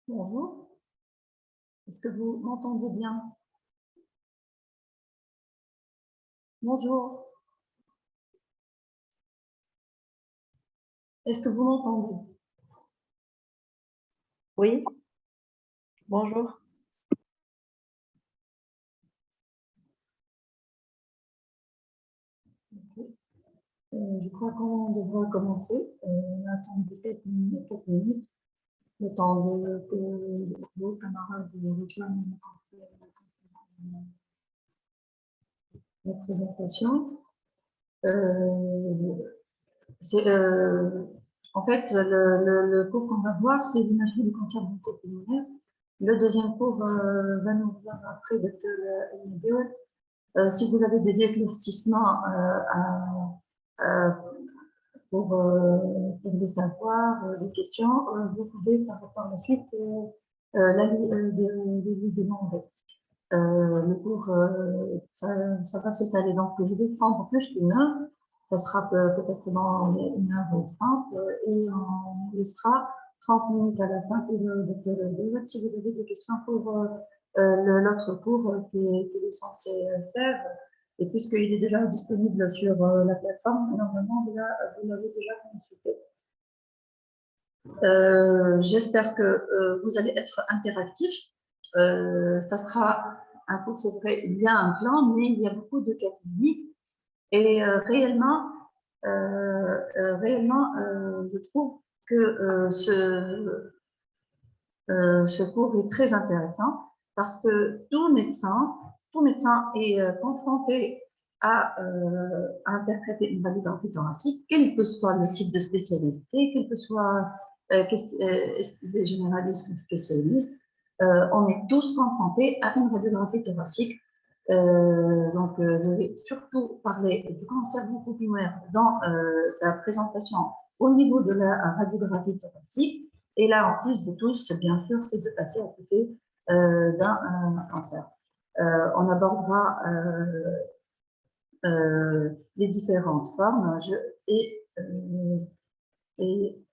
Bonjour, est-ce que vous m'entendez bien? Bonjour, est-ce que vous m'entendez? Oui, bonjour. Je crois qu'on devra commencer. On attend peut-être 4 minutes, le temps que vos camarades rejoignent la présentation. Euh, en fait, le cours qu'on va voir, c'est l'imagerie du cancer bucco-pulmonaire. Le deuxième cours va nous voir après Dr. Elmedioui. Si vous avez des éclaircissements pour les savoir, des questions, vous pouvez par la suite lui demander. Le cours, ça va s'étaler. Donc, je vais prendre plus qu'une heure. Ça sera peut-être dans 1h30 et on laissera 30 minutes à la fin pour le docteur Elmedioui. Si vous avez des questions pour l'autre cours qu'il est censé faire, et puisqu'il est déjà disponible sur la plateforme, normalement, vous l'avez déjà consulté. J'espère que vous allez être interactif. Ça sera un cours, c'est vrai, il y a un plan, mais il y a beaucoup de cas cliniques. Et réellement, je trouve que ce cours est très intéressant parce que tout médecin est confronté à interpréter une radiographie thoracique, quel que soit le type de spécialité, quel que soit est-ce qu'il est généraliste ou spécialiste, on est tous confrontés à une radiographie thoracique. Je vais surtout parler du cancer bucco-pulmonaire dans sa présentation au niveau de la radiographie thoracique. Et la hantise de tous, bien sûr, c'est de passer à côté d'un cancer. On abordera les différentes formes et, et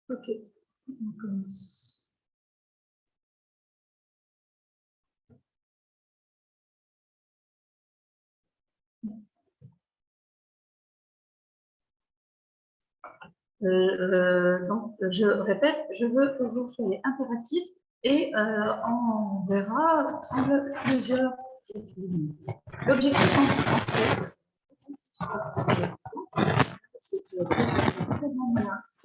ok, on commence. Donc, je répète, je veux que vous soyez interactifs et on verra ensemble plusieurs techniques. L'objectif, c'est que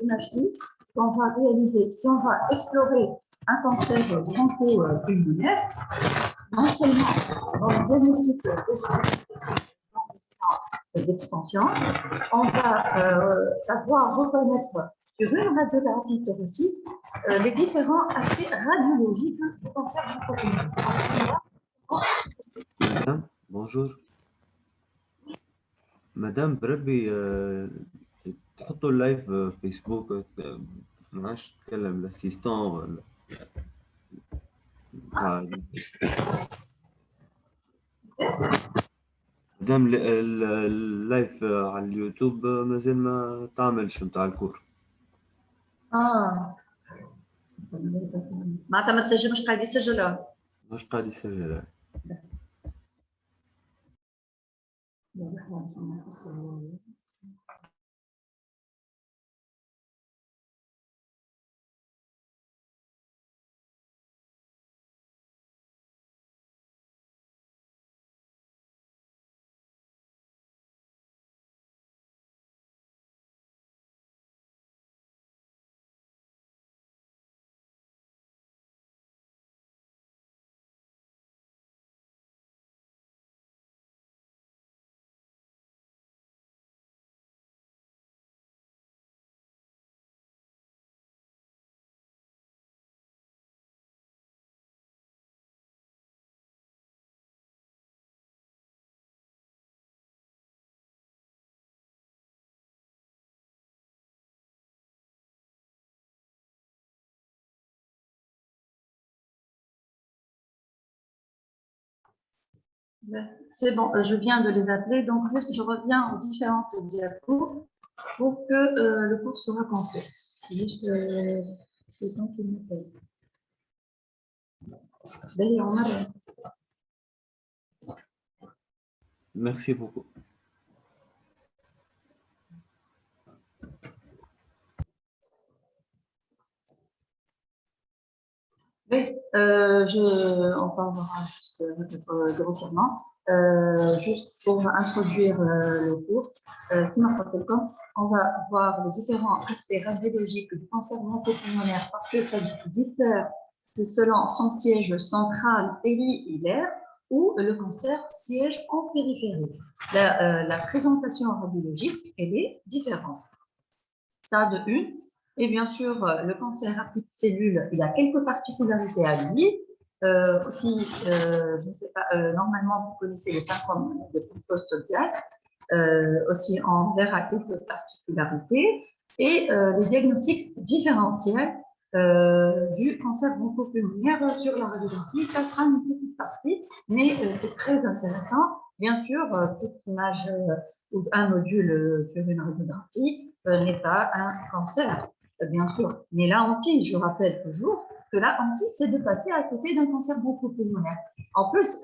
imagerie qu'on va réaliser, si on va explorer un cancer broncho-pulmonaire, non seulement dans le diagnostic d'extension, on va savoir reconnaître sur une radiographie thoracique les différents aspects radiologiques du cancer broncho-pulmonaire. Madame, bonjour. Madame, بربي تحطوا اللايف في فيسبوك ما عادش تتكلم الاسيستون ولا مدام اللايف على اليوتيوب مازال ما تعملش نتاع الكور. معناتها ما تسجلش قاعد يسجل مش قاعد يسجل. C'est bon, je viens de les appeler, donc juste je reviens aux différentes diapos pour que le cours soit complet. Juste le temps qu'il me fait. D'ailleurs, Merci beaucoup. oui, on parlera juste grossièrement, juste pour introduire le cours. On va voir les différents aspects radiologiques du cancer bronchopulmonaire parce que ça diffère selon son siège central périhilaire ou le cancer siège en périphérie. La présentation radiologique, elle est différente. Ça de une. Et bien sûr, le cancer à petites cellules, il a quelques particularités à lui. Aussi, je ne sais pas, normalement, vous connaissez les symptômes de Post-Opias. Aussi, on verra quelques particularités. Et les diagnostics différentiels du cancer bronchopulmonaire sur la radiographie, ça sera une petite partie, mais c'est très intéressant. Bien sûr, toute image ou un module sur une radiographie n'est pas un cancer, bien sûr. Mais la hantise, je rappelle toujours que la hantise, c'est de passer à côté d'un cancer bronchopulmonaire. En plus,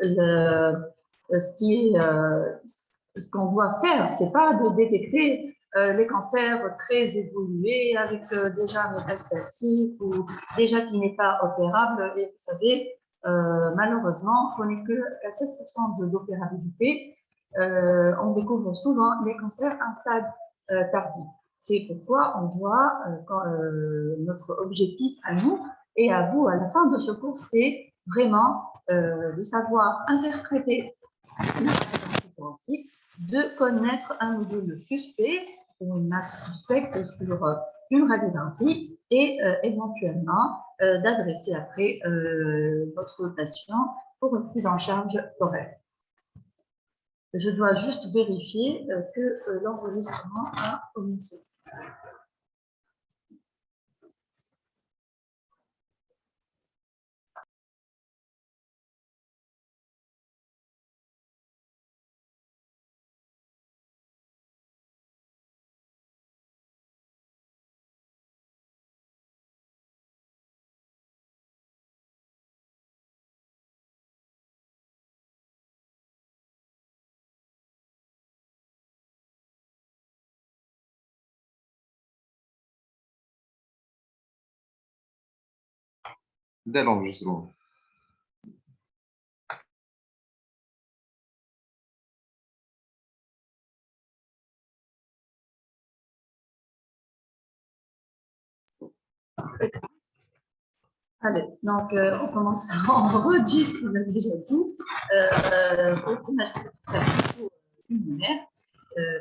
ce qu'on doit faire, c'est pas de détecter les cancers très évolués avec déjà métastatique ou déjà qui n'est pas opérable. Et vous savez, malheureusement, on n'est que à 16% d'opérabilité. On découvre souvent les cancers à un stade tardif. C'est pourquoi on doit, notre objectif à nous et à vous à la fin de ce cours, c'est vraiment de savoir interpréter une forensique, de connaître un module suspect ou une masse suspecte sur une radiographie et éventuellement d'adresser après votre patient pour une prise en charge correcte. Je dois juste vérifier que l'enregistrement a commencé. Dès l'enregistrement. Allez, donc on commence en redit ce qu'on a déjà dit. Pour une pulmonaire,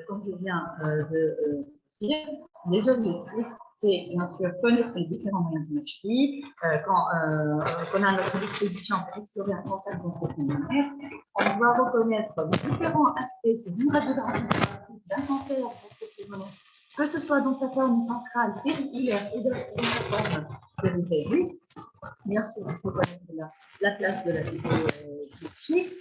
comme je viens de dire, les objectifs, c'est bien sûr connaître les différents moyens de match-vie. Quand on a à notre disposition pour explorer un cancer bronchopulmonaire, on doit reconnaître les différents aspects d'une radiographie d'un cancer bronchopulmonaire, que ce soit dans sa forme centrale, périhilaire et dans sa forme périphérique. Bien sûr, il faut connaître la place de la biologie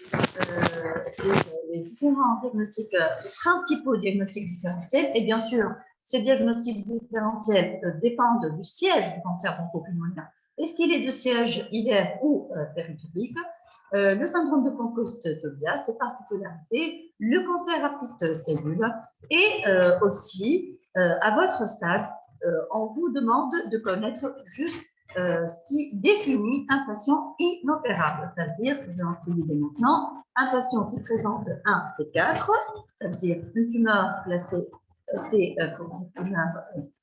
et les différents diagnostics, les principaux diagnostics différentiels. Et bien sûr, ces diagnostics différentiels dépendent du siège du cancer bronchopulmonaire. Est-ce qu'il est de siège hilaire ou périphérique? Le syndrome de Post-Opias, ses particularités, le cancer à petites cellules et aussi, à votre stade, on vous demande de connaître juste ce qui définit un patient inopérable. Ça veut dire, je vais en trouver maintenant, un patient qui présente un T4, ça veut dire une tumeur classée T pour tumeur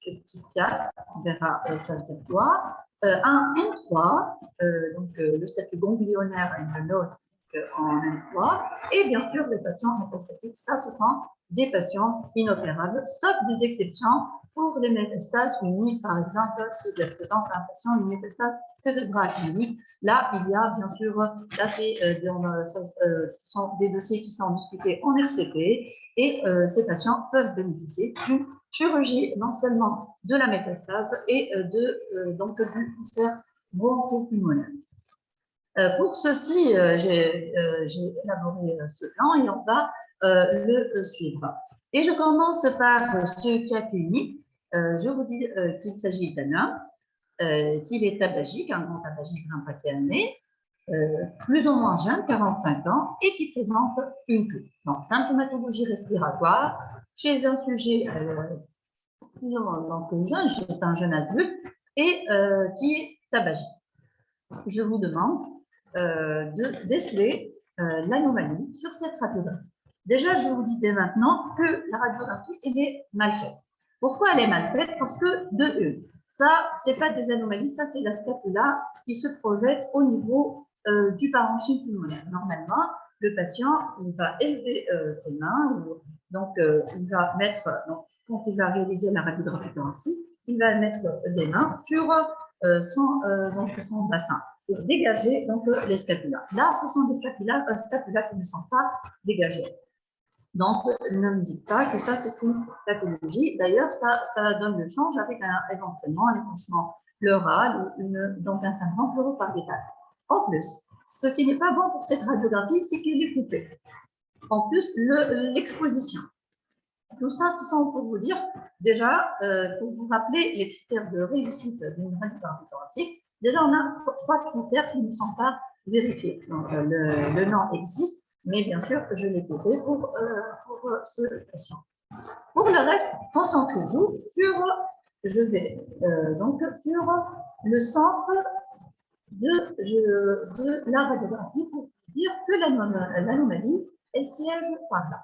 petit 4, on verra ça veut dire quoi. Un M3, donc le statut ganglionnaire et le node en M3, et bien sûr les patients métastatiques, ça ce sont des patients inopérables, sauf des exceptions pour les métastases uniques, par exemple, si je présente un patient une métastase cérébrale unique, là, il y a bien sûr, là, ce sont des dossiers qui sont discutés en RCP et ces patients peuvent bénéficier d'une chirurgie non seulement de la métastase et donc du cancer bronchopulmonaire. Pour ceci, j'ai élaboré ce plan et on va le suivre. Et je commence par ce cas clinique. Je vous dis qu'il s'agit d'un homme, qu'il est tabagique, un grand tabagique, un paquet année, plus ou moins jeune, 45 ans, et qui présente une toux. Donc, symptomatologie respiratoire chez un sujet plus ou moins donc, jeune, chez un jeune adulte, et qui est tabagique. Je vous demande de déceler l'anomalie sur cette radiographie. Déjà, je vous dis dès maintenant que la radiographie, elle est mal faite. Pourquoi elle est mal faite? Parce que, de une, ça, c'est pas des anomalies, ça, c'est la scapula qui se projette au niveau du parenchyme pulmonaire. Normalement, le patient, il va élever ses mains, donc il va mettre, donc, quand il va réaliser la radiographie thoracique, il va mettre les mains sur donc son bassin pour dégager donc, les scapulas. Là, ce sont des scapulas qui ne sont pas dégagés. Donc, ne me dites pas que ça, c'est une pathologie. D'ailleurs, ça donne le change avec éventuellement un épanchement pleural ou donc un syndrome pleuropariétal. En plus, ce qui n'est pas bon pour cette radiographie, c'est qu'elle est coupée. En plus, l'exposition. Tout ça, ce sont pour vous dire, déjà, pour vous rappeler les critères de réussite d'une radiographie thoracique, déjà, on a trois critères qui ne sont pas vérifiés. Donc, le nom existe, mais bien sûr, je l'ai coupé pour ce patient. Pour le reste, concentrez-vous sur, je vais donc sur le centre de la radiographie pour vous dire que l'anomalie, elle siège par là.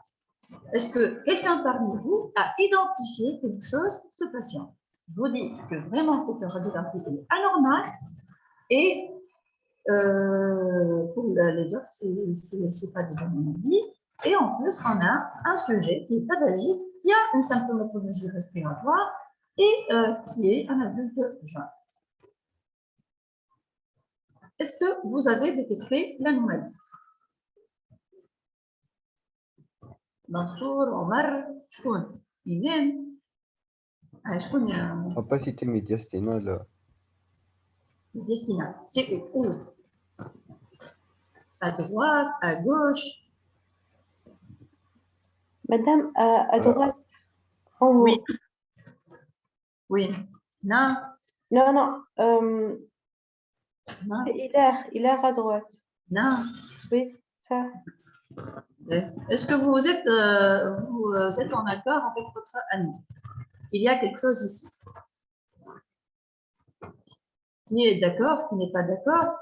Est-ce que quelqu'un parmi vous a identifié quelque chose pour ce patient? Je vous dis que vraiment cette radiographie est anormale et pour les autres, ce n'est pas des anomalies. Et en plus, on a un sujet qui est tabagique, qui a une symptomatologie respiratoire et qui est un adulte jeune. Est-ce que vous avez détecté l'anomalie? Mansour, Omar, شكون؟ إيمان؟ شكون يا Opacité médiastinale. destinat? C'est où? À droite, à gauche? Madame, à droite, en haut. Oui. Oui. Non, Non, non, non, hilaire à droite. non. Oui, ça. Est-ce que vous êtes en accord avec votre ami? Il y a quelque chose ici. Qui est d'accord, qui n'est pas d'accord?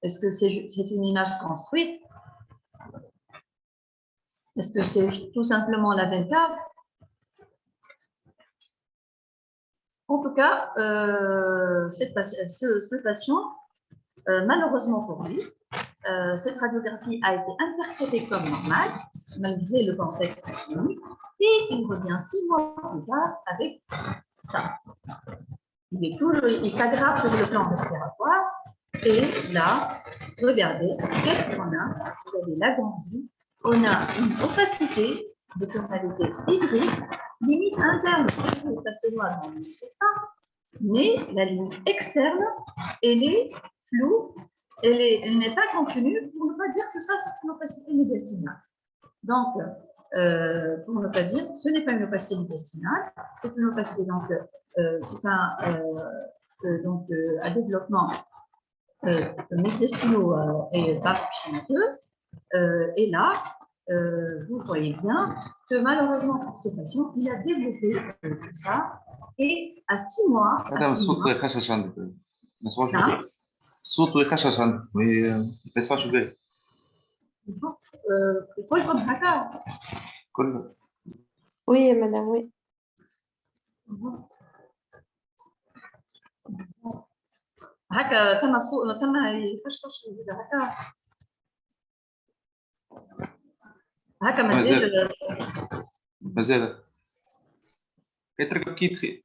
Est-ce que c'est une image construite? Est-ce que c'est tout simplement la 24? En tout cas, ce patient, malheureusement pour lui, cette radiographie a été interprétée comme normale, malgré le contexte clinique, et il revient 6 mois plus tard avec ça. Il s'aggrave sur le plan respiratoire, et là, regardez, qu'est-ce qu'on a? Vous avez la ganglie, on a une opacité de tonalité hydrique, limite interne, ça se voit dans l'intestin, mais la limite externe, elle est floue, elle n'est pas continue, pour ne pas dire que ça, c'est une opacité médiastinale. Donc, pour ne pas dire, ce n'est pas une opacité médiastinale, c'est une opacité, donc, c'est un développement médiastino et parenchymateux. Et là, vous voyez bien que malheureusement pour ce patient, il a développé tout ça. Et à 6 mois, هذا الصوت يخشش عندك ما تسمعش نعم. به الصوت يخشش عندك ما يسمعش به كلكم هكا. كله Oui, madame, oui. هكا ثم ثم يخشخش هكا هكا مازال مازال يتركب كي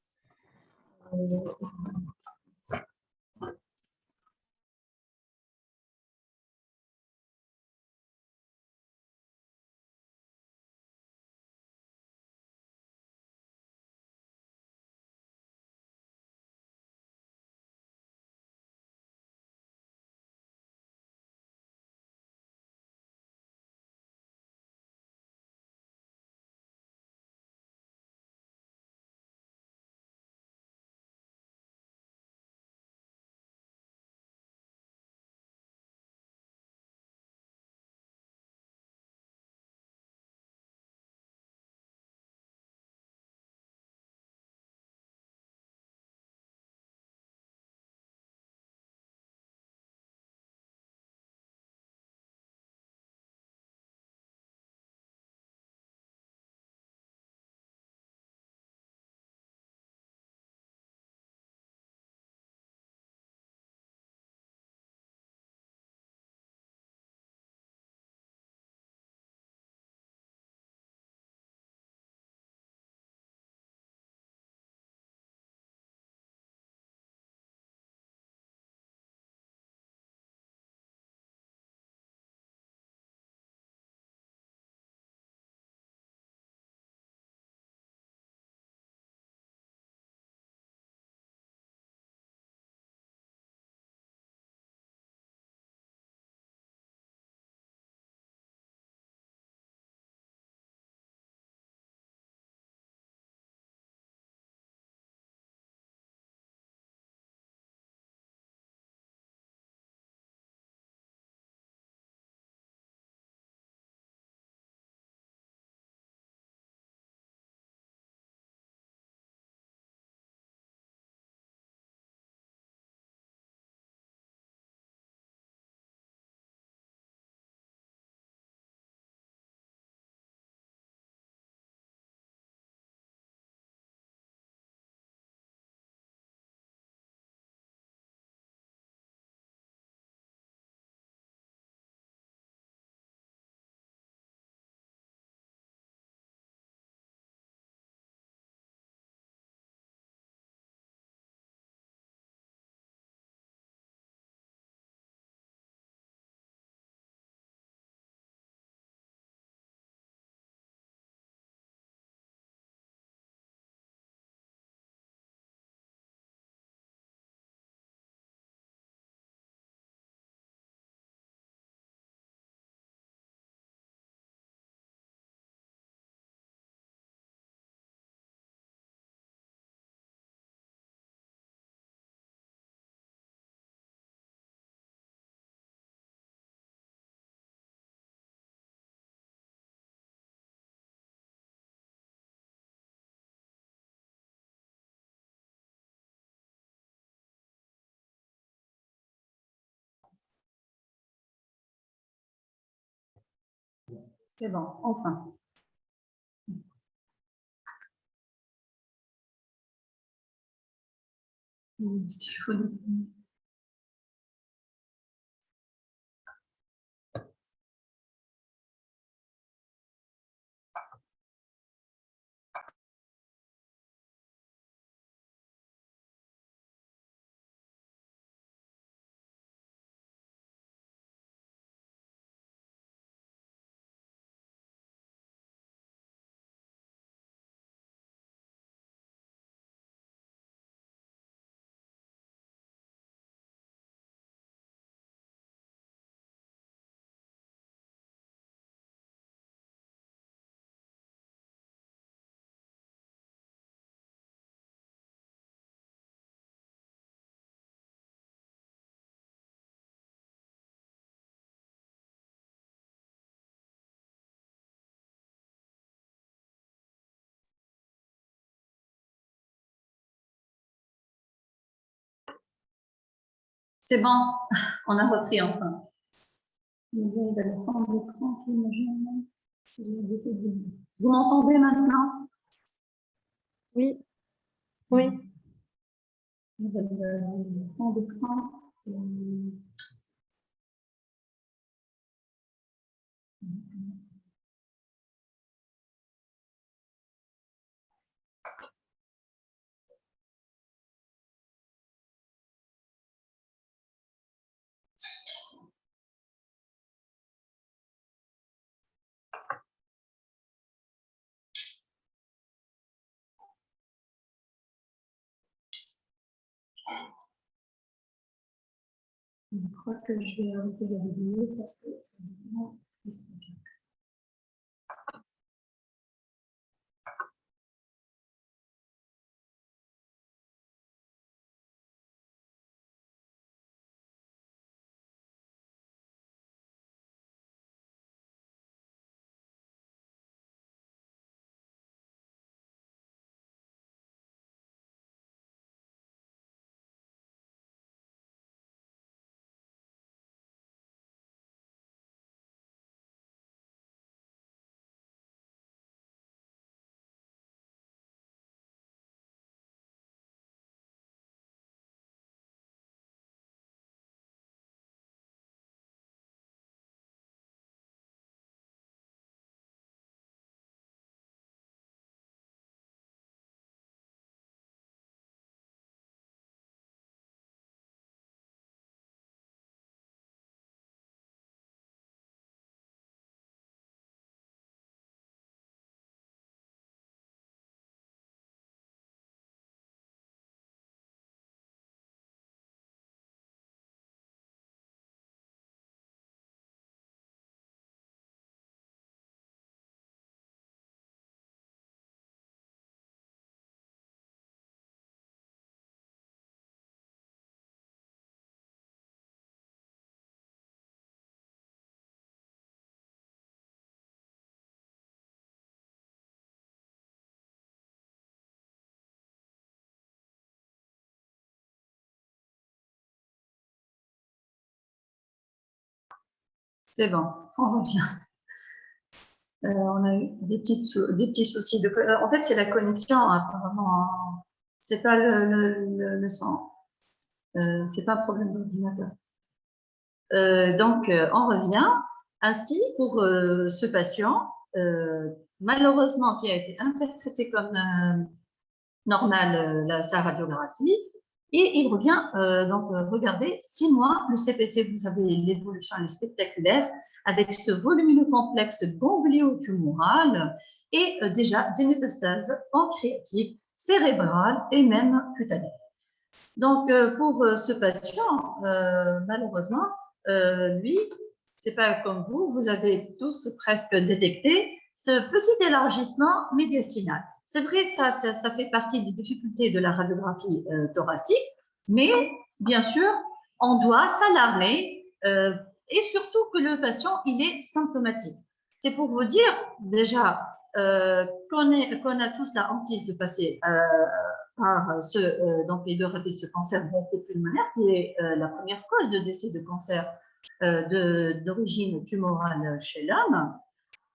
C'est bon, enfin. C'est bon, on a repris enfin. Vous m'entendez maintenant? Oui, oui. Vous avez le fond d'écran. Je crois que je vais arrêter la vidéo parce que c'est vraiment... C'est bon, on revient. On a eu des petits soucis. En fait, c'est la connexion, apparemment. C'est pas le son. C'est pas un problème d'ordinateur. Donc, on revient. Ainsi, pour ce patient, malheureusement, qui a été interprété comme normal sa radiographie, et il revient, donc regardez, 6 mois, le CPC, vous avez l'évolution, elle est spectaculaire, avec ce volumineux complexe ganglio-tumoral et déjà des métastases pancréatiques, cérébrales et même cutanées. Donc, pour ce patient, malheureusement, lui, c'est pas comme vous avez tous presque détecté ce petit élargissement médiastinal. C'est vrai, ça fait partie des difficultés de la radiographie thoracique, mais bien sûr, on doit s'alarmer et surtout que le patient, il est symptomatique. C'est pour vous dire déjà qu'on a tous la hantise de passer par donc les deux ratés ce cancer bronchopulmonaire, qui est la première cause de décès de cancer d'origine tumorale chez l'homme.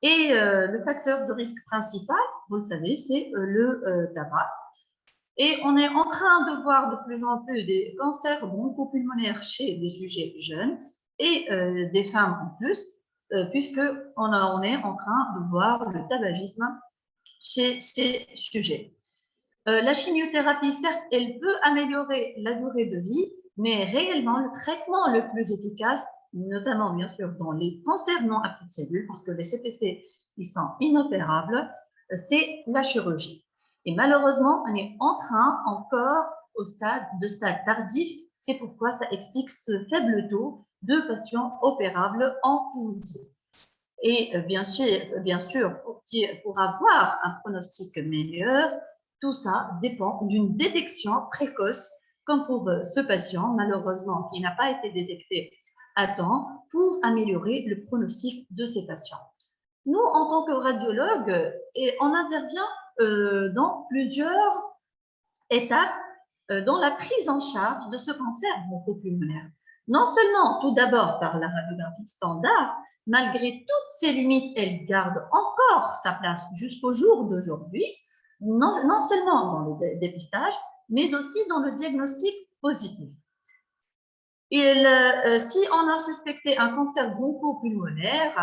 Et le facteur de risque principal, vous le savez, c'est le tabac. Et on est en train de voir de plus en plus des cancers bronchopulmonaires chez des sujets jeunes et des femmes en plus, puisqu'on est en train de voir le tabagisme chez ces sujets. La chimiothérapie, certes, elle peut améliorer la durée de vie, mais réellement, le traitement le plus efficace, notamment bien sûr dans les cancers non à petites cellules, parce que les CPC, ils sont inopérables, c'est la chirurgie. Et malheureusement, on est en train encore au stade tardif. C'est pourquoi ça explique ce faible taux de patients opérables en Tunisie. Et bien sûr pour avoir un pronostic meilleur, tout ça dépend d'une détection précoce, comme pour ce patient, malheureusement, qui n'a pas été détecté à temps, pour améliorer le pronostic de ces patients. Nous, en tant que radiologues, on intervient dans plusieurs étapes dans la prise en charge de ce cancer bronchopulmonaire. Non seulement, tout d'abord, par la radiographie standard, malgré toutes ses limites, elle garde encore sa place jusqu'au jour d'aujourd'hui, non seulement dans le dépistage, mais aussi dans le diagnostic positif. Si on a suspecté un cancer bronchopulmonaire,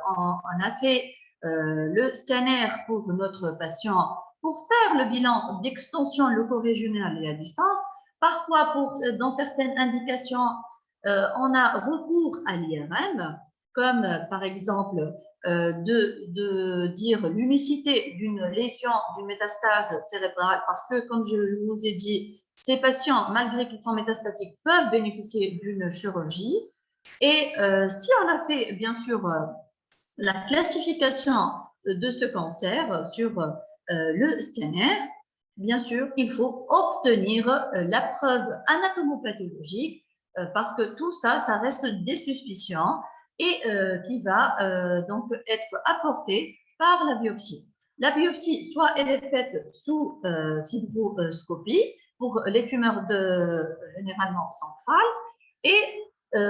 on a fait le scanner pour notre patient pour faire le bilan d'extension locorégionale et à distance, parfois dans certaines indications, on a recours à l'IRM, comme par exemple de dire l'unicité d'une lésion, d'une métastase cérébrale, parce que, comme je vous ai dit, ces patients, malgré qu'ils sont métastatiques, peuvent bénéficier d'une chirurgie. Et si on a fait, bien sûr, la classification de ce cancer sur le scanner, bien sûr, il faut obtenir la preuve anatomopathologique parce que tout ça, ça reste des suspicions et qui va donc être apportée par la biopsie. La biopsie, soit elle est faite sous fibroscopie pour les tumeurs généralement centrales et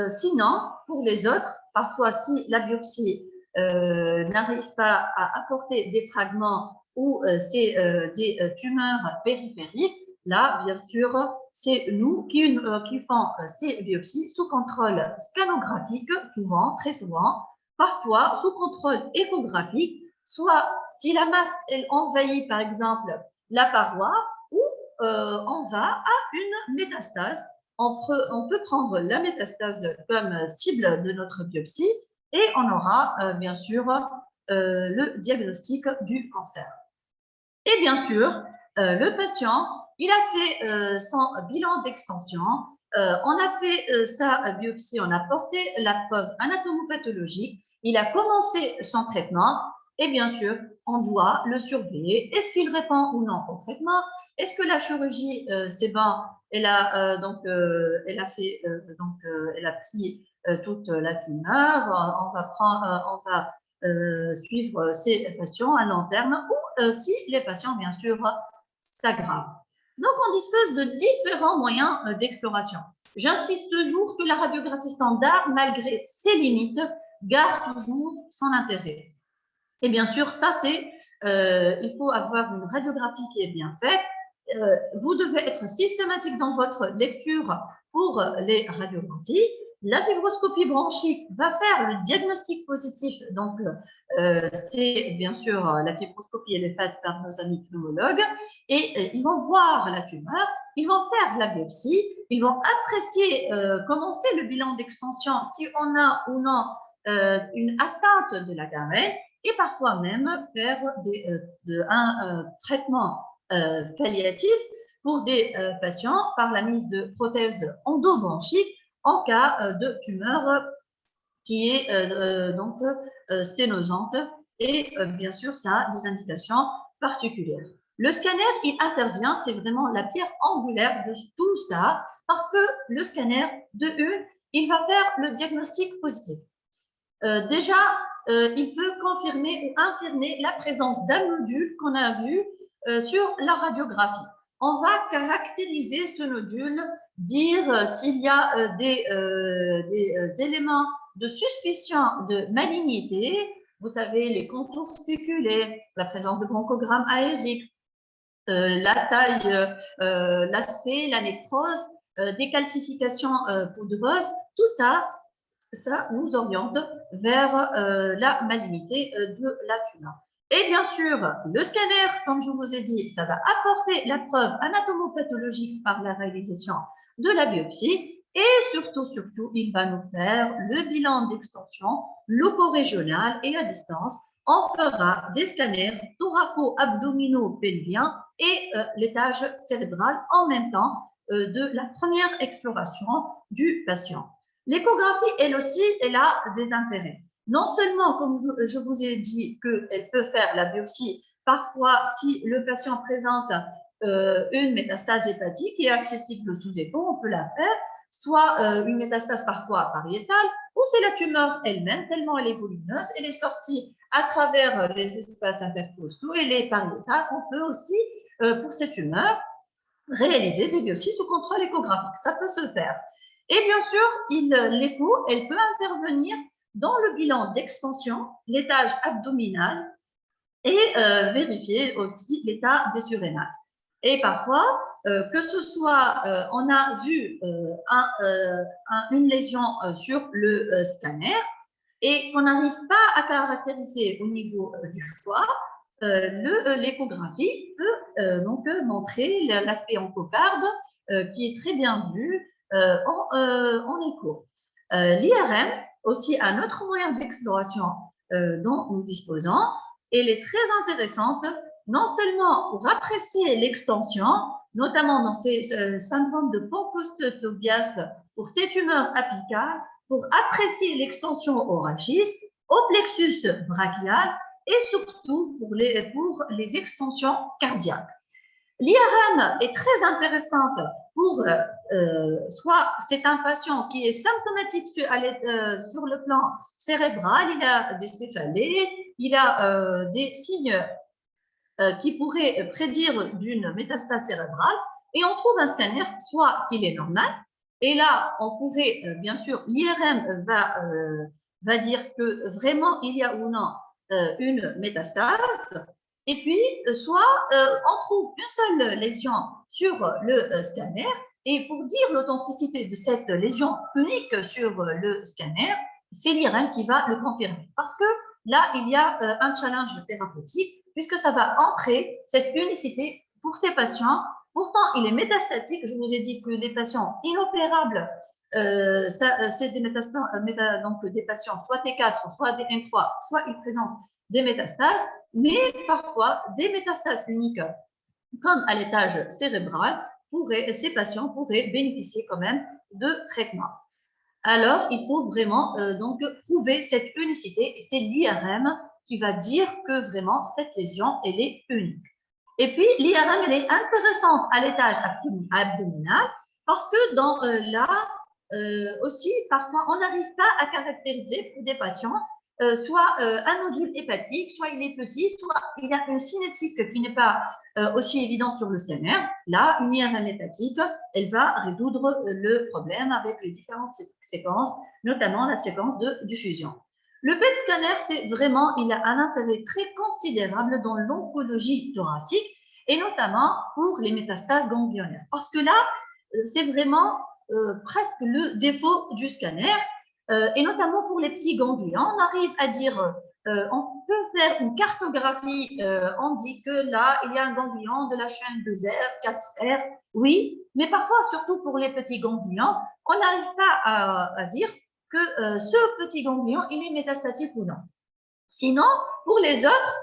sinon, pour les autres, parfois si la biopsie n'arrive pas à apporter des fragments ou c'est des tumeurs périphériques, là, bien sûr, c'est nous qui font ces biopsies sous contrôle scanographique, souvent, très souvent, parfois sous contrôle échographique, soit si la masse elle envahit par exemple la paroi ou on va à une métastase. On peut prendre la métastase comme cible de notre biopsie et on aura bien sûr le diagnostic du cancer. Et bien sûr, le patient, il a fait son bilan d'extension, on a fait sa biopsie, on a porté la preuve anatomopathologique, il a commencé son traitement et bien sûr, on doit le surveiller. Est-ce qu'il répond ou non au traitement? Est-ce que la chirurgie, c'est bon? Elle a elle a pris toute la tumeur. On va suivre ces patients à long terme ou si les patients, bien sûr, s'aggravent. Donc, on dispose de différents moyens d'exploration. J'insiste toujours que la radiographie standard, malgré ses limites, garde toujours son intérêt. Et bien sûr, ça, il faut avoir une radiographie qui est bien faite. Vous devez être systématique dans votre lecture pour les radiographies. La fibroscopie bronchique va faire le diagnostic positif. Donc, c'est bien sûr la fibroscopie, elle est faite par nos amis pneumologues et ils vont voir la tumeur, ils vont faire la biopsie, ils vont apprécier comment c'est le bilan d'extension, si on a ou non une atteinte de la garenne et parfois même faire un traitement palliatif pour des patients par la mise de prothèses endobronchiques en cas de tumeur qui est donc sténosante et bien sûr ça a des indications particulières. Le scanner, il intervient, c'est vraiment la pierre angulaire de tout ça parce que le scanner, de une, il va faire le diagnostic positif. Déjà, il peut confirmer ou infirmer la présence d'un nodule qu'on a vu sur la radiographie. on va caractériser ce nodule, dire s'il y a des éléments de suspicion de malignité. Vous savez, les contours spéculés, la présence de bronchogrammes aériques, la taille, l'aspect, la nécrose, des calcifications poudreuses, tout ça, ça nous oriente vers la malignité de la tumeur. Et bien sûr, le scanner, comme je vous ai dit, ça va apporter la preuve anatomopathologique par la réalisation de la biopsie. Et surtout, il va nous faire le bilan d'extension loco-régional et à distance. On fera des scanners thoraco-abdominaux pelviens et l'étage cérébral en même temps de la première exploration du patient. L'échographie, elle aussi, elle a des intérêts. Non seulement, comme je vous ai dit, qu'elle peut faire la biopsie, parfois si le patient présente une métastase hépatique qui est accessible sous écho, on peut la faire, soit une métastase parfois pariétale, ou c'est la tumeur elle-même, tellement elle est volumineuse, elle est sortie à travers les espaces intercostaux et les pariétales. On peut aussi, pour ces tumeurs, réaliser des biopsies sous contrôle échographique. Ça peut se faire. Et bien sûr, l'écho, elle peut intervenir dans le bilan d'extension, l'étage abdominal et vérifier aussi l'état des surrénales. Et parfois, que ce soit, on a vu une lésion sur le scanner et qu'on n'arrive pas à caractériser au niveau du foie, l'échographie peut donc montrer l'aspect encocarde qui est très bien vu en écho. L'IRM, aussi un autre moyen d'exploration dont nous disposons, elle est très intéressante, non seulement pour apprécier l'extension, notamment dans ces syndromes de Pancoast-Tobias, pour ces tumeurs apicales, pour apprécier l'extension au rachis, au plexus brachial et surtout pour les extensions cardiaques. L'IRM est très intéressante pour, soit c'est un patient qui est symptomatique sur le plan cérébral, il a des céphalées, il a des signes qui pourraient prédire d'une métastase cérébrale, et on trouve un scanner, soit qu'il est normal, et là, on pourrait, bien sûr, l'IRM va dire que vraiment il y a ou non une métastase, et puis, soit on trouve une seule lésion sur le scanner, et pour dire l'authenticité de cette lésion unique sur le scanner, c'est l'IRM qui va le confirmer. Parce que là, il y a un challenge thérapeutique, puisque ça va entrer cette unicité pour ces patients. Pourtant, il est métastatique. Je vous ai dit que les patients inopérables, c'est des métastases, donc des patients soit T4, soit des N3, soit ils présentent des métastases, mais parfois des métastases uniques, comme à l'étage cérébral, ces patients pourraient bénéficier quand même de traitement. Alors, il faut vraiment donc prouver cette unicité, et c'est l'IRM qui va dire que vraiment cette lésion, elle est unique. Et puis, l'IRM, elle est intéressante à l'étage abdominal parce que là aussi, parfois, on n'arrive pas à caractériser pour des patients soit un nodule hépatique, soit il est petit, soit il y a une cinétique qui n'est pas aussi évidente sur le scanner. Là, une IRM hépatique, elle va résoudre le problème avec les différentes séquences, notamment la séquence de diffusion. Le PET scanner, c'est vraiment, il a un intérêt très considérable dans l'oncologie thoracique et notamment pour les métastases ganglionnaires. Parce que là, c'est vraiment presque le défaut du scanner et notamment pour les petits ganglions. On arrive à dire, on peut faire une cartographie, on dit que là, il y a un ganglion de la chaîne 2R, 4R, oui, mais parfois, surtout pour les petits ganglions, on n'arrive pas à dire que ce petit ganglion, il est métastatique ou non. Sinon, pour les autres,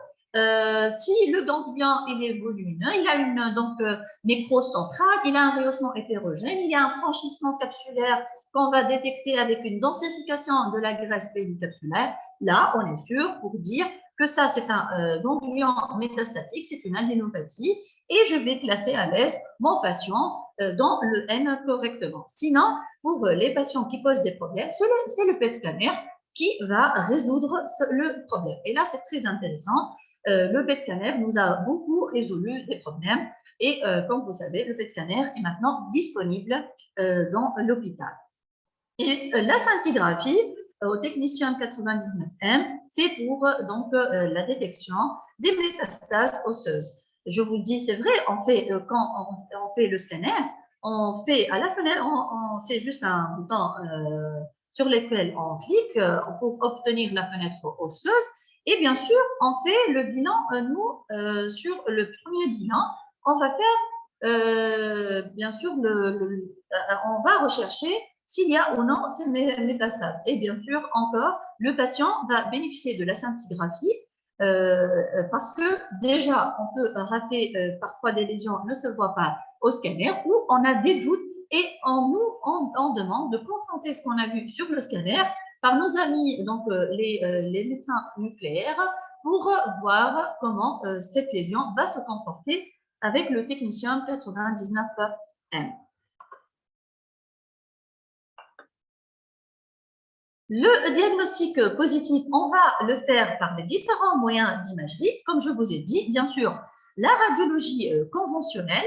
si le ganglion il est volumineux, il a une nécrose centrale, il a un rehaussement hétérogène, il y a un franchissement capsulaire qu'on va détecter avec une densification de la graisse pédicapsulaire, là, on est sûr pour dire que ça, c'est un ganglion métastatique, c'est une adénopathie, et je vais classer à l'aise mon patient dans le N correctement. Sinon, pour les patients qui posent des problèmes, c'est le PET scanner qui va résoudre le problème. Et là, c'est très intéressant. le PET scanner nous a beaucoup résolu des problèmes. Et comme vous savez, le PET scanner est maintenant disponible dans l'hôpital. Et la scintigraphie au technicium 99M, c'est pour donc la détection des métastases osseuses. Je vous le dis, c'est vrai, quand on fait le scanner, on fait à la fenêtre, c'est juste un bouton sur lequel on clique pour obtenir la fenêtre osseuse. Et bien sûr, on fait le bilan, nous, sur le premier bilan, on va faire, bien sûr, on va rechercher s'il y a ou non ces métastases. Et bien sûr, encore, le patient va bénéficier de la scintigraphie parce que déjà, on peut rater, parfois les lésions ne se voient pas au scanner ou on a des doutes et on demande de confronter ce qu'on a vu sur le scanner par nos amis, donc les médecins nucléaires, pour voir comment cette lésion va se comporter avec le technicium 99M. Le diagnostic positif, on va le faire par les différents moyens d'imagerie, comme je vous ai dit, bien sûr, la radiologie conventionnelle,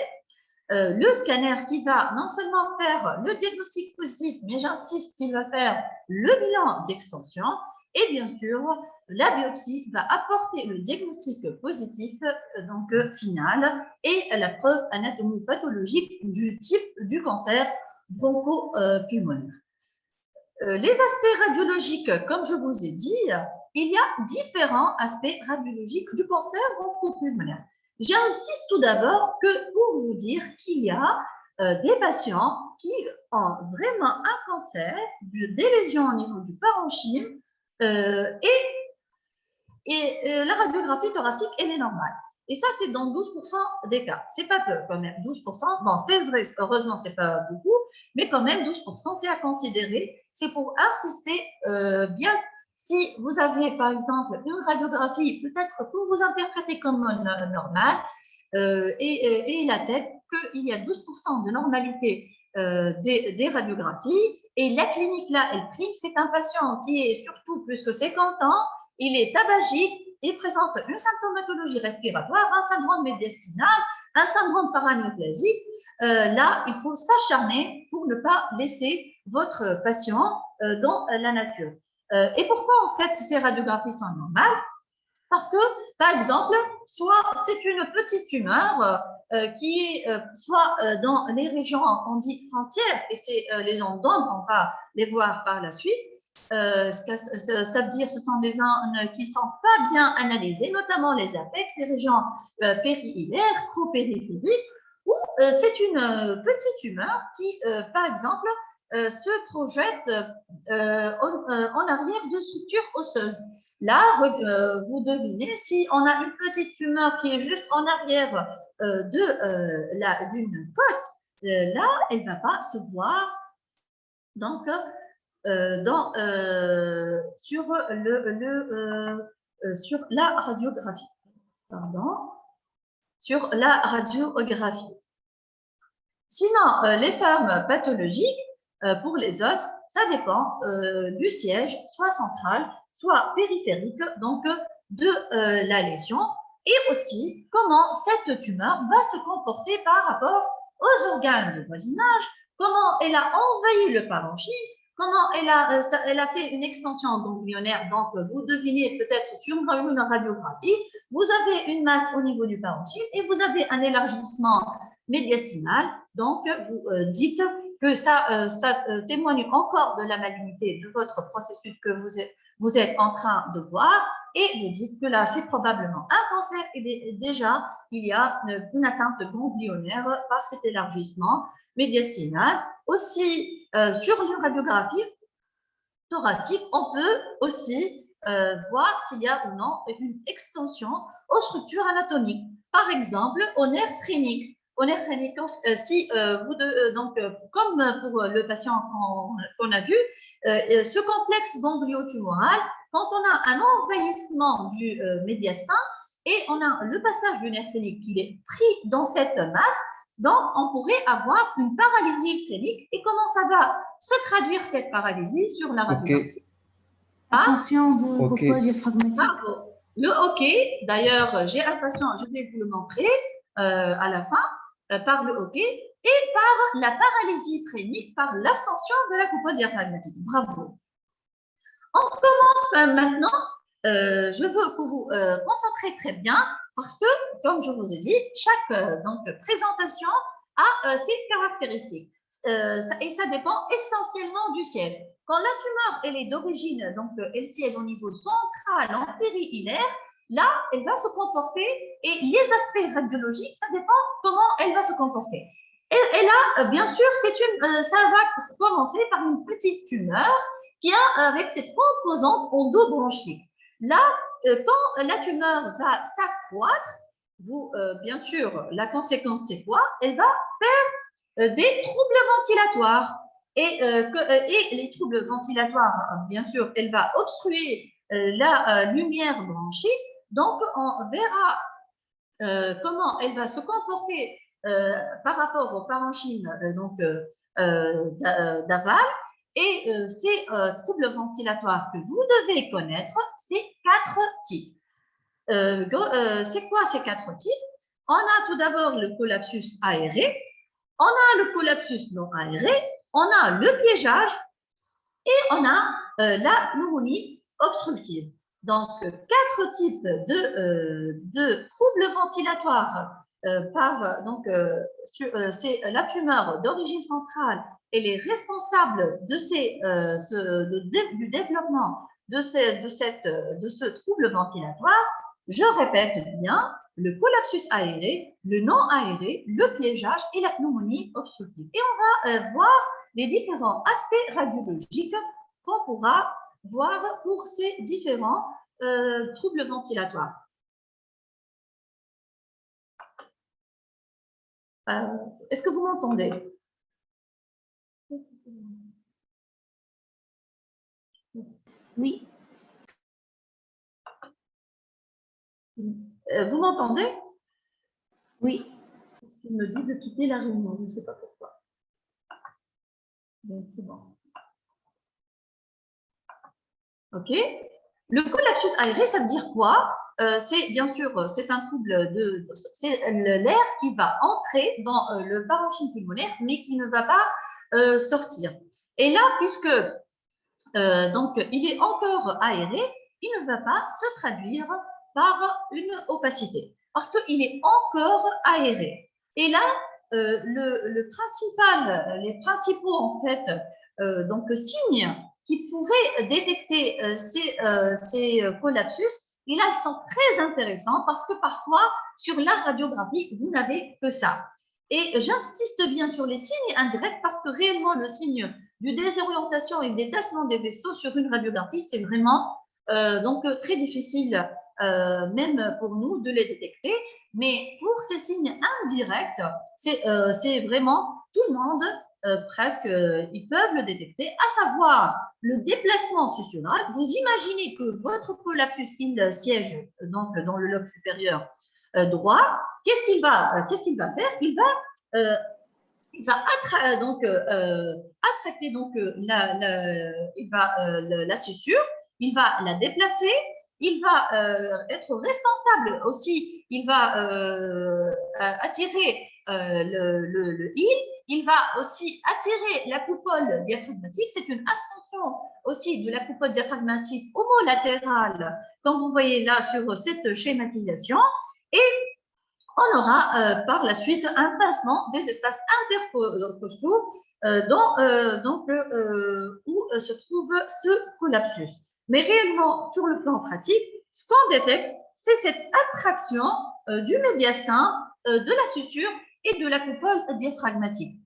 le scanner qui va non seulement faire le diagnostic positif, mais j'insiste qu'il va faire le bilan d'extension, et bien sûr, la biopsie va apporter le diagnostic positif, donc final, et la preuve anatomo-pathologique du type du cancer broncho-pulmonaire. Les aspects radiologiques, comme je vous ai dit, il y a différents aspects radiologiques du cancer bronchopulmonaire. J'insiste tout d'abord que pour vous dire qu'il y a des patients qui ont vraiment un cancer, des lésions au niveau du parenchyme et la radiographie thoracique, elle est normale. Et ça, c'est dans 12% des cas. C'est pas peu quand même, 12%. Bon, c'est vrai, heureusement, c'est pas beaucoup, mais quand même, 12%, c'est à considérer. C'est pour insister bien. Si vous avez, par exemple, une radiographie, peut-être que vous interprétez comme normale, et la tête, qu'il y a 12% de normalité des radiographies, et la clinique là, elle prime. C'est un patient qui est surtout plus que 50 ans, il est tabagique, il présente une symptomatologie respiratoire, un syndrome médiastinal, un syndrome paranéoplasique. Là, il faut s'acharner pour ne pas laisser votre patient dans la nature. Et pourquoi, en fait, ces radiographies sont normales? Parce que, par exemple, soit c'est une petite tumeur qui est soit dans les régions, on dit frontières, et c'est les zones d'ombre, on va les voir par la suite. Ça veut dire que ce sont des zones qui ne sont pas bien analysées, notamment les apex, les régions périhilaires, trop-périphériques, où c'est une petite tumeur qui, par exemple, se projette en arrière de structures osseuses. Là, vous devinez, si on a une petite tumeur qui est juste en arrière d'une côte, là, elle ne va pas se voir. Donc, sur la radiographie. Pardon, sur la radiographie. Sinon, les formes pathologiques, pour les autres, ça dépend du siège, soit central, soit périphérique, donc de la lésion, et aussi comment cette tumeur va se comporter par rapport aux organes de voisinage, comment elle a envahi le parenchyme, comment elle a fait une extension ganglionnaire. Donc, vous devinez peut-être sur une radiographie, vous avez une masse au niveau du parenchyme et vous avez un élargissement médiastinal. Donc, vous dites que ça témoigne encore de la malignité de votre processus que vous êtes en train de voir, et vous dites que là, c'est probablement un cancer, et déjà, il y a une atteinte ganglionnaire par cet élargissement médiastinal. Aussi, sur une radiographie thoracique, on peut aussi voir s'il y a ou non une extension aux structures anatomiques. Par exemple, au nerf phrénique. Au nerf phrénique, si donc, comme pour le patient qu'on a vu, ce complexe gangliotumoral, quand on a un envahissement du médiastin et on a le passage du nerf phrénique qui est pris dans cette masse, donc on pourrait avoir une paralysie phrénique. Et comment ça va se traduire cette paralysie sur la radiographie? Ascension de repos diaphragmatique. Bravo. Le hoquet, d'ailleurs, j'ai un patient, je vais vous le montrer à la fin, par le hoquet et par la paralysie phrénique, par l'ascension de la coupole diaphragmatique. Bravo. On commence maintenant. Je veux que vous concentrez très bien parce que, comme je vous ai dit, chaque donc, présentation a ses caractéristiques et ça dépend essentiellement du siège. Quand la tumeur elle est d'origine, donc elle siège au niveau central en périhilaire, là, elle va se comporter et les aspects radiologiques, ça dépend comment elle va se comporter. Et là, bien sûr, ça va commencer par une petite tumeur qui a avec cette composante endobronchique. Là, quand la tumeur va s'accroître, bien sûr, la conséquence, c'est quoi? Elle va faire des troubles ventilatoires. Et les troubles ventilatoires, bien sûr, elle va obstruer la lumière bronchique. Donc, on verra comment elle va se comporter par rapport au parenchyme d'aval. Et ces troubles ventilatoires que vous devez connaître, c'est 4 types. C'est quoi ces 4 types? On a tout d'abord le collapsus aéré, on a le collapsus non aéré, on a le piégeage et on a la pneumonie obstructive. Donc, 4 types de troubles ventilatoires c'est la tumeur d'origine centrale. Elle est responsable du développement de ce trouble ventilatoire. Je répète bien, le collapsus aéré, le non aéré, le piégeage et la pneumonie obstructive. Et on va voir les différents aspects radiologiques qu'on pourra voir pour ces différents troubles ventilatoires. Est-ce que vous m'entendez? Oui. Vous m'entendez? Oui. Il me dit de quitter la réunion, je ne sais pas pourquoi. C'est bon. OK. Le collapsus aéré, ça veut dire quoi? C'est bien sûr, c'est un trouble c'est l'air qui va entrer dans le parenchyme pulmonaire, mais qui ne va pas sortir. Et là, puisque donc il est encore aéré, il ne va pas se traduire par une opacité, parce qu'il est encore aéré. Et là, les principaux en fait donc signes qui pourraient détecter ces collapsus, et là, ils sont très intéressants parce que parfois, sur la radiographie, vous n'avez que ça. Et j'insiste bien sur les signes indirects parce que réellement, le signe du désorientation et du détachement des vaisseaux sur une radiographie, c'est vraiment donc très difficile, même pour nous, de les détecter. Mais pour ces signes indirects, c'est vraiment tout le monde presque, ils peuvent le détecter, à savoir le déplacement susurral. Vous imaginez que votre collapsus, il siège donc dans le lobe supérieur droit. Qu'est-ce qu'il va faire? Il va attracter donc la suture, il va la déplacer, il va être responsable aussi, il va attirer le île, il va aussi attirer la coupole diaphragmatique. C'est une ascension aussi de la coupole diaphragmatique homolatérale, comme vous voyez là sur cette schématisation. Et on aura par la suite un pincement des espaces intercostaux où se trouve ce collapsus. Mais réellement, sur le plan pratique, ce qu'on détecte, c'est cette attraction du médiastin, de la suture et de la coupole diaphragmatique.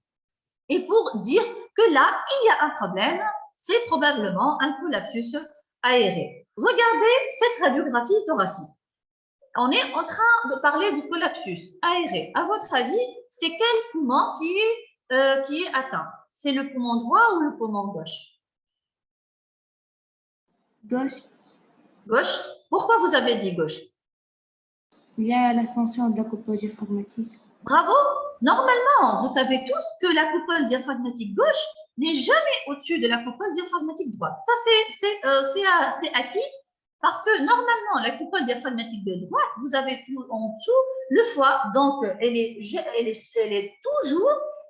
Et pour dire que là, il y a un problème, c'est probablement un collapsus aéré. Regardez cette radiographie thoracique. On est en train de parler du collapsus aéré. À votre avis, c'est quel poumon qui est atteint? C'est le poumon droit ou le poumon gauche? Gauche. Gauche. Pourquoi vous avez dit gauche? Il y a l'ascension de la coupole diaphragmatique. Bravo. Normalement, vous savez tous que la coupole diaphragmatique gauche n'est jamais au-dessus de la coupole diaphragmatique droite. Ça, c'est acquis Parce que normalement, la coupole diaphragmatique de droite, vous avez tout en dessous le foie. Donc,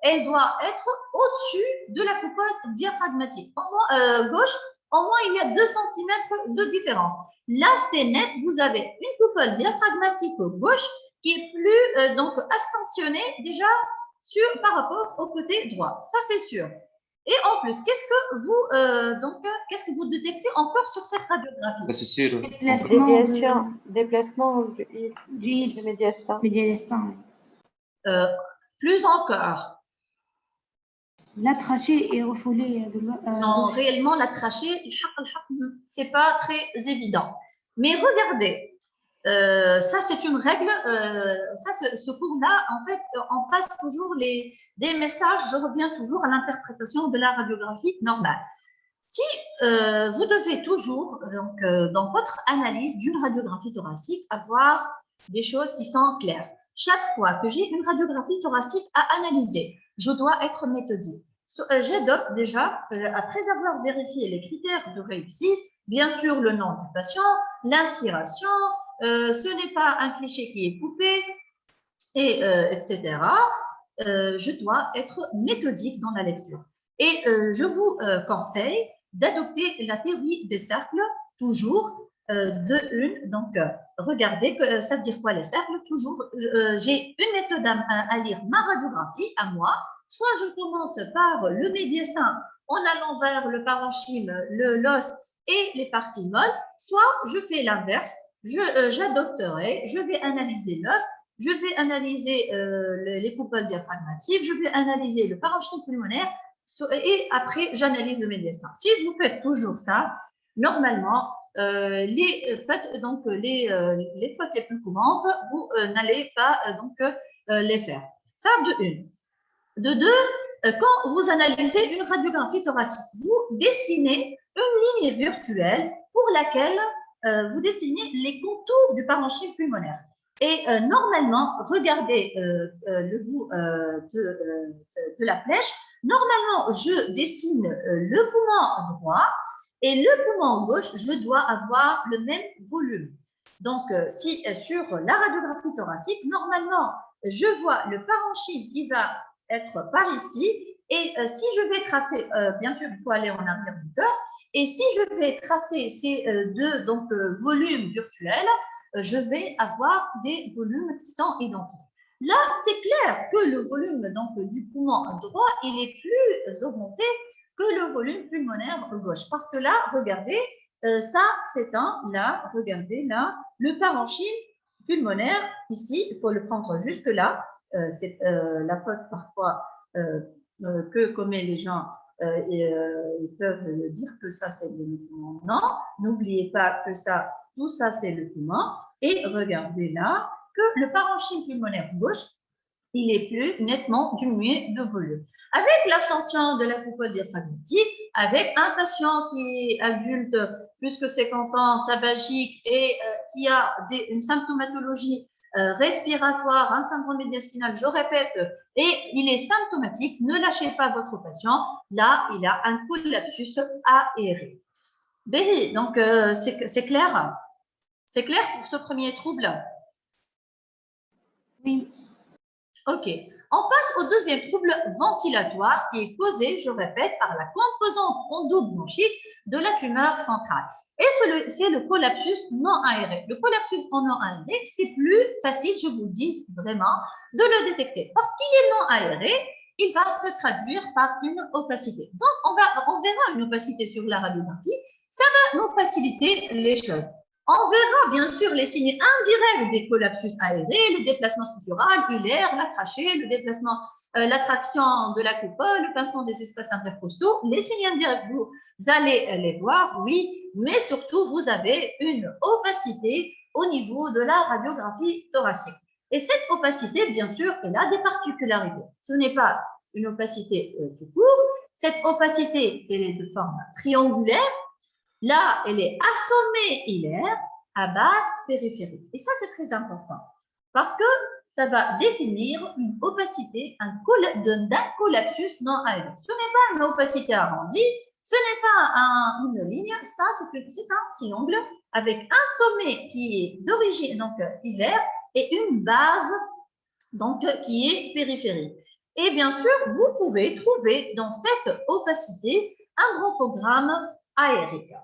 elle doit être au-dessus de la coupole diaphragmatique. Gauche, au moins, il y a 2 cm de différence. Là, c'est net, vous avez une coupole diaphragmatique gauche qui est plus ascensionnée déjà par rapport au côté droit. Ça, c'est sûr. Et en plus, qu'est-ce que vous détectez encore sur cette radiographie? بس يصير Déplacement d'huile du médiastin. médiastin. Plus encore. La trachée est refoulée de Non, réellement, la trachée, c'est pas très évident. Mais regardez, ça c'est une règle, ce cours-là, en fait, on passe toujours des messages, je reviens toujours à l'interprétation de la radiographie normale. Si vous devez toujours, dans votre analyse d'une radiographie thoracique, avoir des choses qui sont claires. Chaque fois que j'ai une radiographie thoracique à analyser, je dois être méthodique. J'adopte déjà, après avoir vérifié les critères de réussite, bien sûr le nom du patient, l'inspiration, ce n'est pas un cliché qui est coupé, etc. Je dois être méthodique dans la lecture. Et je vous conseille d'adopter la théorie des cercles, toujours donc regardez, ça veut dire quoi les cercles? Toujours, j'ai une méthode à lire ma radiographie, à moi. Soit je commence par le médiastin en allant vers le parenchyme, l'os et les parties molles, soit je fais l'inverse, j'adopterai, je vais analyser l'os, je vais analyser les coupoles diaphragmatiques, je vais analyser le parenchyme pulmonaire et après j'analyse le médiastin. Si vous faites toujours ça, normalement, les fautes les plus courantes, vous n'allez pas les faire. Ça de une. De deux, quand vous analysez une radiographie thoracique, vous dessinez une ligne virtuelle pour laquelle vous dessinez les contours du parenchyme pulmonaire. Et normalement, regardez le bout de la flèche. Normalement, je dessine le poumon droit et le poumon gauche, je dois avoir le même volume. Donc, si sur la radiographie thoracique, normalement, je vois le parenchyme qui va être par ici, et si je vais tracer, bien sûr, il faut aller en arrière du cœur, et si je vais tracer ces deux volumes virtuels, je vais avoir des volumes qui sont identiques. Là, c'est clair que le volume du poumon droit, il est plus augmenté que le volume pulmonaire gauche, parce que là, regardez, ça s'éteint, là, regardez, là, le parenchyme pulmonaire, ici, il faut le prendre jusque là, c'est la faute parfois que commettent les gens, ils peuvent dire que ça c'est le poumon. Non, n'oubliez pas que tout ça c'est le poumon. Et regardez là que le parenchyme pulmonaire gauche, il est plus nettement diminué de volume. Avec l'ascension de la coupole diaphragmatique, avec un patient qui est adulte, plus que 50 ans, tabagique et qui a une symptomatologie respiratoire, un syndrome médiastinal, je répète, et il est symptomatique, ne lâchez pas votre patient. Là, il a un collapsus aéré. Béhi, donc c'est clair? C'est clair pour ce premier trouble? Oui. Ok. On passe au deuxième trouble ventilatoire qui est causé, je répète, par la composante endobronchique de la tumeur centrale. Et c'est le collapsus non aéré. Le collapsus non aéré, c'est plus facile, je vous dis vraiment, de le détecter. Parce qu'il est non aéré, il va se traduire par une opacité. Donc, on verra une opacité sur la radiographie. Ça va nous faciliter les choses. On verra bien sûr les signes indirects des collapsus aérés, le déplacement sutural, ulaire, la trachée, le déplacement, l'attraction de la coupole, le pincement des espaces intercostaux. Les signes indirects, vous allez les voir, oui, mais surtout, vous avez une opacité au niveau de la radiographie thoracique. Et cette opacité, bien sûr, elle a des particularités. Ce n'est pas une opacité tout court. Cette opacité, elle est de forme triangulaire. Là, elle est à sommet hilaire, à base périphérique. Et ça, c'est très important parce que ça va définir une opacité d'un collapsus non aéré. Ce n'est pas une opacité arrondie, Ce n'est pas une ligne, ça c'est un triangle avec un sommet qui est d'origine donc hilaire et une base donc qui est périphérique. Et bien sûr, vous pouvez trouver dans cette opacité un bronchogramme aérique.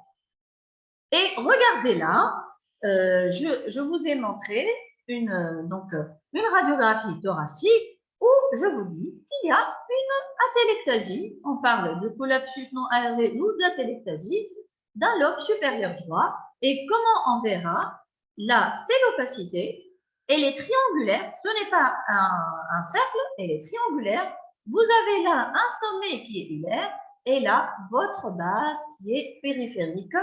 Et regardez là, je vous ai montré une radiographie thoracique où je vous dis qu'il y a une atélectasie. On parle de collapsus non aéré ou d'atélectasie d'un lobe supérieur droit. Et comment on verra, là, c'est l'opacité. Elle est triangulaire, ce n'est pas un cercle, elle est triangulaire. Vous avez là un sommet qui est hilaire et là, votre base qui est périphérique.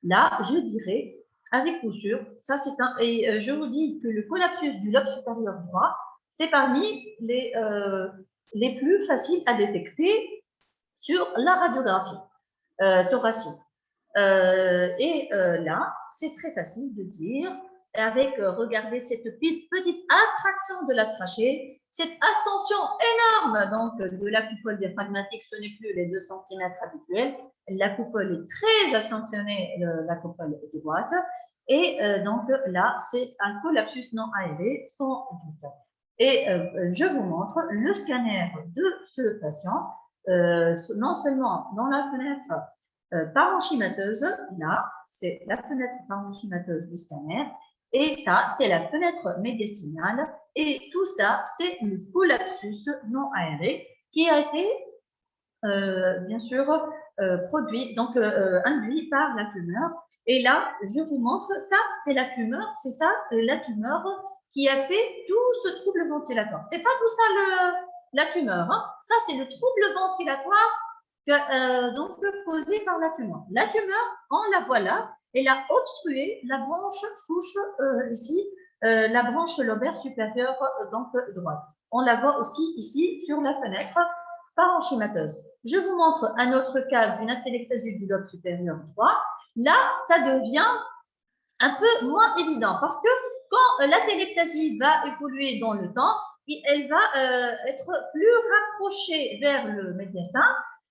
Là, je dirais, avec coup sûr, ça c'est un. Et je vous dis que le collapsus du lobe supérieur droit, c'est parmi les plus faciles à détecter sur la radiographie thoracique. Là, c'est très facile de dire, avec, regardez cette petite attraction de la trachée, cette ascension énorme donc, de la coupole diaphragmatique, ce n'est plus les 2 cm habituels, la coupole est très ascensionnée, la coupole droite, et donc là, c'est un collapsus non aéré sans doute. Et je vous montre le scanner de ce patient, non seulement dans la fenêtre parenchymateuse, là, c'est la fenêtre parenchymateuse du scanner, et ça, c'est la fenêtre médiastinale, et tout ça, c'est le collapsus non aéré qui a été, bien sûr, produit, donc induit par la tumeur. Et là, je vous montre, ça, c'est la tumeur, c'est ça, la tumeur qui a fait tout ce trouble ventilatoire. C'est pas tout ça la tumeur, hein. Ça, c'est le trouble ventilatoire donc causé par la tumeur. La tumeur, on la voit là, elle a obstrué la branche souche ici, la branche lobaire supérieure donc droite. On la voit aussi ici sur la fenêtre parenchymateuse. Je vous montre un autre cas d'une atélectasie du lobe supérieur droit. Là, ça devient un peu moins évident parce que quand l'atélectasie va évoluer dans le temps, elle va être plus rapprochée vers le médiastin.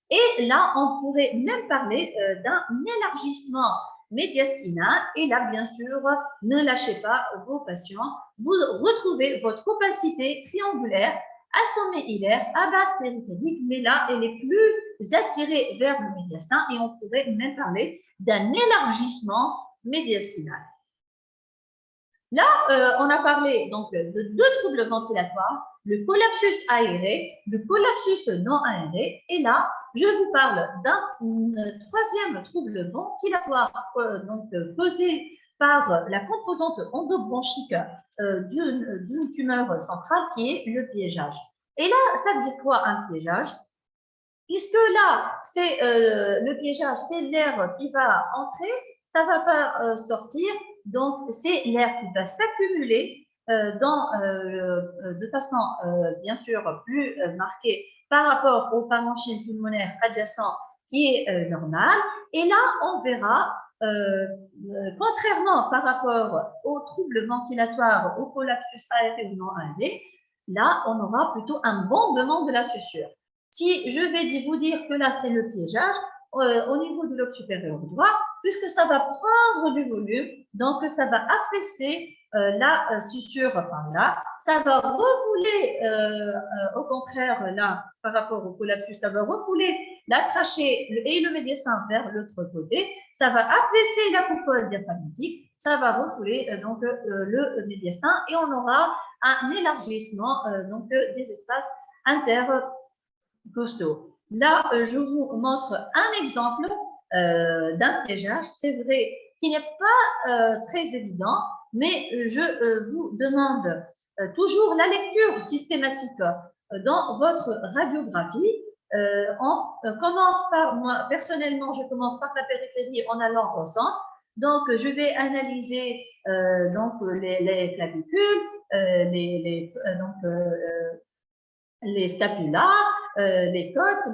Et là, on pourrait même parler d'un élargissement médiastinal. Et là, bien sûr, ne lâchez pas vos patients. Vous retrouvez votre opacité triangulaire à sommet hilaire, à base périphérique, mais là, elle est plus attirée vers le médiastin et on pourrait même parler d'un élargissement médiastinal. Là, on a parlé donc de 2 troubles ventilatoires, le collapsus aéré, le collapsus non aéré, et là, je vous parle d'un 3e trouble ventilatoire causé par la composante endobronchique d'une tumeur centrale qui est le piégeage. Et là, ça veut dire quoi un piégeage? Puisque là, c'est le piégeage, c'est l'air qui va entrer, ça ne va pas sortir, donc c'est l'air qui va s'accumuler de façon bien sûr plus marquée par rapport au parenchyme pulmonaire adjacent qui est normal. Et là, on verra, contrairement par rapport aux troubles ventilatoires, au collapsus aéré ou non aéré, là, on aura plutôt un bombement de la suture. Si je vais vous dire que là, c'est le piégeage, au niveau du lobe supérieur droit, puisque ça va prendre du volume, donc ça va affaisser la suture par là, ça va refouler, au contraire, là, par rapport au collapsus, ça va refouler la trachée et le médiastin vers l'autre côté, ça va affaisser la coupole diaphragmatique, ça va refouler donc le médiastin et on aura un élargissement donc des espaces intercostaux. Là, je vous montre un exemple d'un piégeage. C'est vrai qu'il n'est pas très évident, mais je vous demande toujours la lecture systématique dans votre radiographie. On commence par, moi personnellement, je commence par la périphérie en allant au centre. Donc, je vais analyser donc les clavicules, les scapulas, les côtes,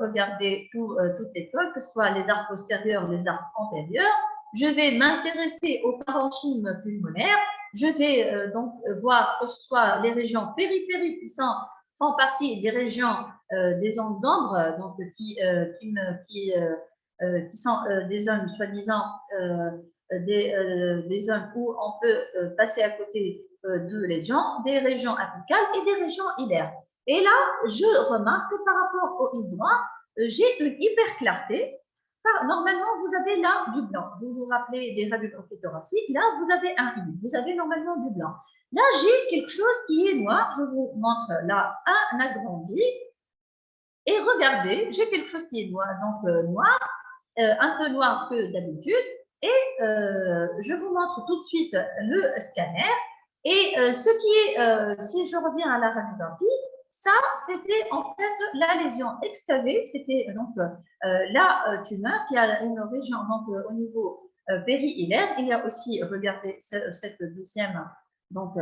regardez toutes les côtes, que ce soit les arcs postérieurs, les arcs antérieurs. Je vais m'intéresser au parenchyme pulmonaire. Je vais donc voir que ce soit les régions périphériques qui sont font partie des régions des zones d'ombre, donc qui sont des zones soi-disant des zones où on peut passer à côté de lésions, des régions apicales et des régions hilaires. Et là, je remarque que par rapport au île noir, j'ai une hyper clarté. Normalement, vous avez là du blanc. Vous vous rappelez des radiographies thoraciques. Là, vous avez un île. Vous avez normalement du blanc. Là, j'ai quelque chose qui est noir. Je vous montre là un agrandi. Et regardez, j'ai quelque chose qui est noir. Donc, noir, un peu noir que d'habitude. Et je vous montre tout de suite le scanner. Et ce qui est, si je reviens à la radiographie, ça, c'était en fait la lésion excavée, c'était donc la tumeur qui a une région donc, au niveau péri-hilaire. Il y a aussi, regardez, cette deuxième donc,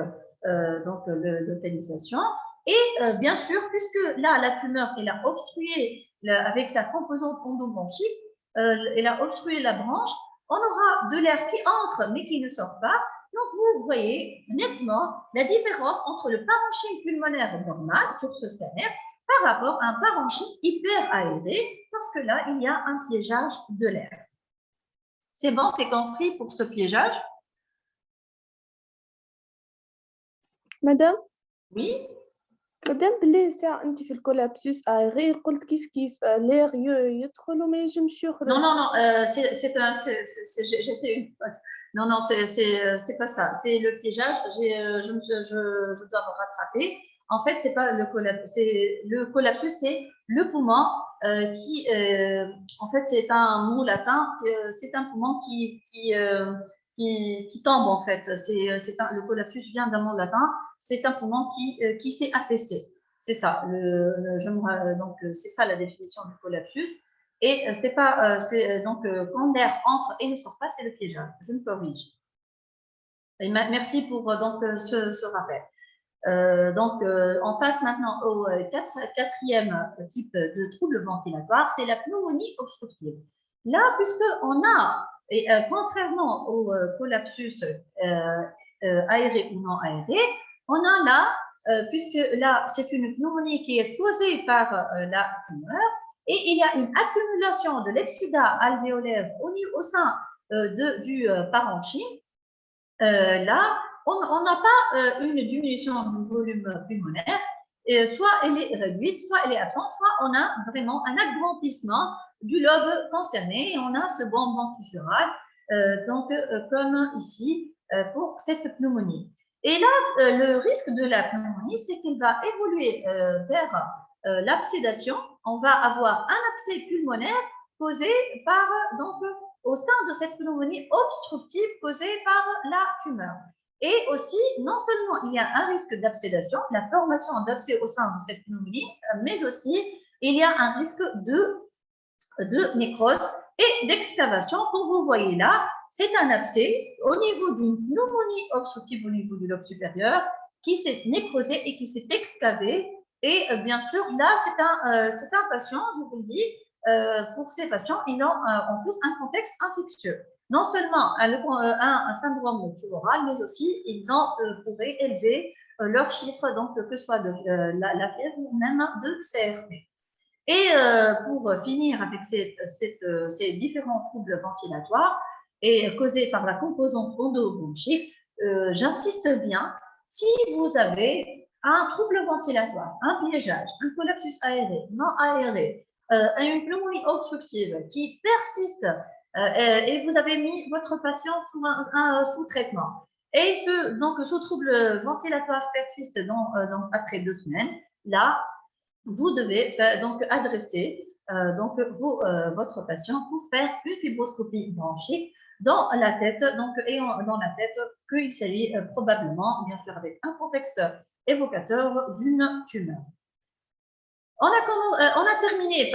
localisation. Et bien sûr, puisque là, la tumeur, elle a obstrué, avec sa composante endobronchique, elle a obstrué la branche, on aura de l'air qui entre mais qui ne sort pas. Donc, vous voyez nettement la différence entre le parenchyme pulmonaire normal sur ce scanner par rapport à un parenchyme hyper aéré, parce que là, il y a un piégeage de l'air. C'est bon, c'est compris pour ce piégeage? Madame, Oui. مادام بلي ساعة أنت في الكولابسوس أغير قلت كيف l'air يدخل وما ينجمش يخرج. Non, j'ai fait une faute. Non, c'est pas ça. C'est le piégeage. Je dois me rattraper. En fait, c'est pas le collapsus. Le collapsus, c'est le poumon qui, en fait, c'est un mot latin. C'est un poumon qui tombe, en fait. Le collapsus vient d'un mot latin. C'est un poumon qui s'est affaissé. C'est ça. Donc, c'est ça la définition du collapsus. Et c'est pas, donc quand l'air entre et ne sort pas, c'est le piégeage. Je me corrige. Et merci pour donc ce rappel. On passe maintenant au quatrième type de trouble ventilatoire, c'est la pneumonie obstructive. Là, puisqu'on a, et contrairement au collapsus aéré ou non aéré, on a là, puisque là, c'est une pneumonie qui est causée par la tumeur, et il y a une accumulation de l'exsudat alvéolaire au sein du parenchyme. Là, on n'a pas une diminution du volume pulmonaire, soit elle est réduite, soit elle est absente, soit on a vraiment un agrandissement du lobe concerné et on a ce bonbon susurral, comme ici pour cette pneumonie. Et là, le risque de la pneumonie, c'est qu'elle va évoluer vers l'absédation. On va avoir un abcès pulmonaire causé par, donc, au sein de cette pneumonie obstructive causée par la tumeur. Et aussi, non seulement il y a un risque d'absédation, la formation d'abcès au sein de cette pneumonie, mais aussi il y a un risque de nécrose et d'excavation. Comme vous voyez là, c'est un abcès au niveau d'une pneumonie obstructive au niveau du lobe supérieur qui s'est nécrosé et qui s'est excavé. Et bien sûr, là, c'est un patient, je vous le dis, pour ces patients, ils ont en plus un contexte infectieux. Non seulement un syndrome tumoral, mais aussi ils ont pourraient élever leurs chiffres, donc que ce soit de la fièvre ou même de CRP. Et pour finir avec ces différents troubles ventilatoires et causés par la composante endobronchique, j'insiste bien, si vous avez un trouble ventilatoire, un piégeage, un collapsus aéré, non aéré, une pneumonie obstructive qui persiste et vous avez mis votre patient sous traitement et ce trouble ventilatoire persiste après 2 semaines, là, vous devez adresser votre patient pour faire une fibroscopie bronchique dans la tête, dans la tête qu'il s'agit probablement, bien sûr, avec un contexte évocateur d'une tumeur. On a terminé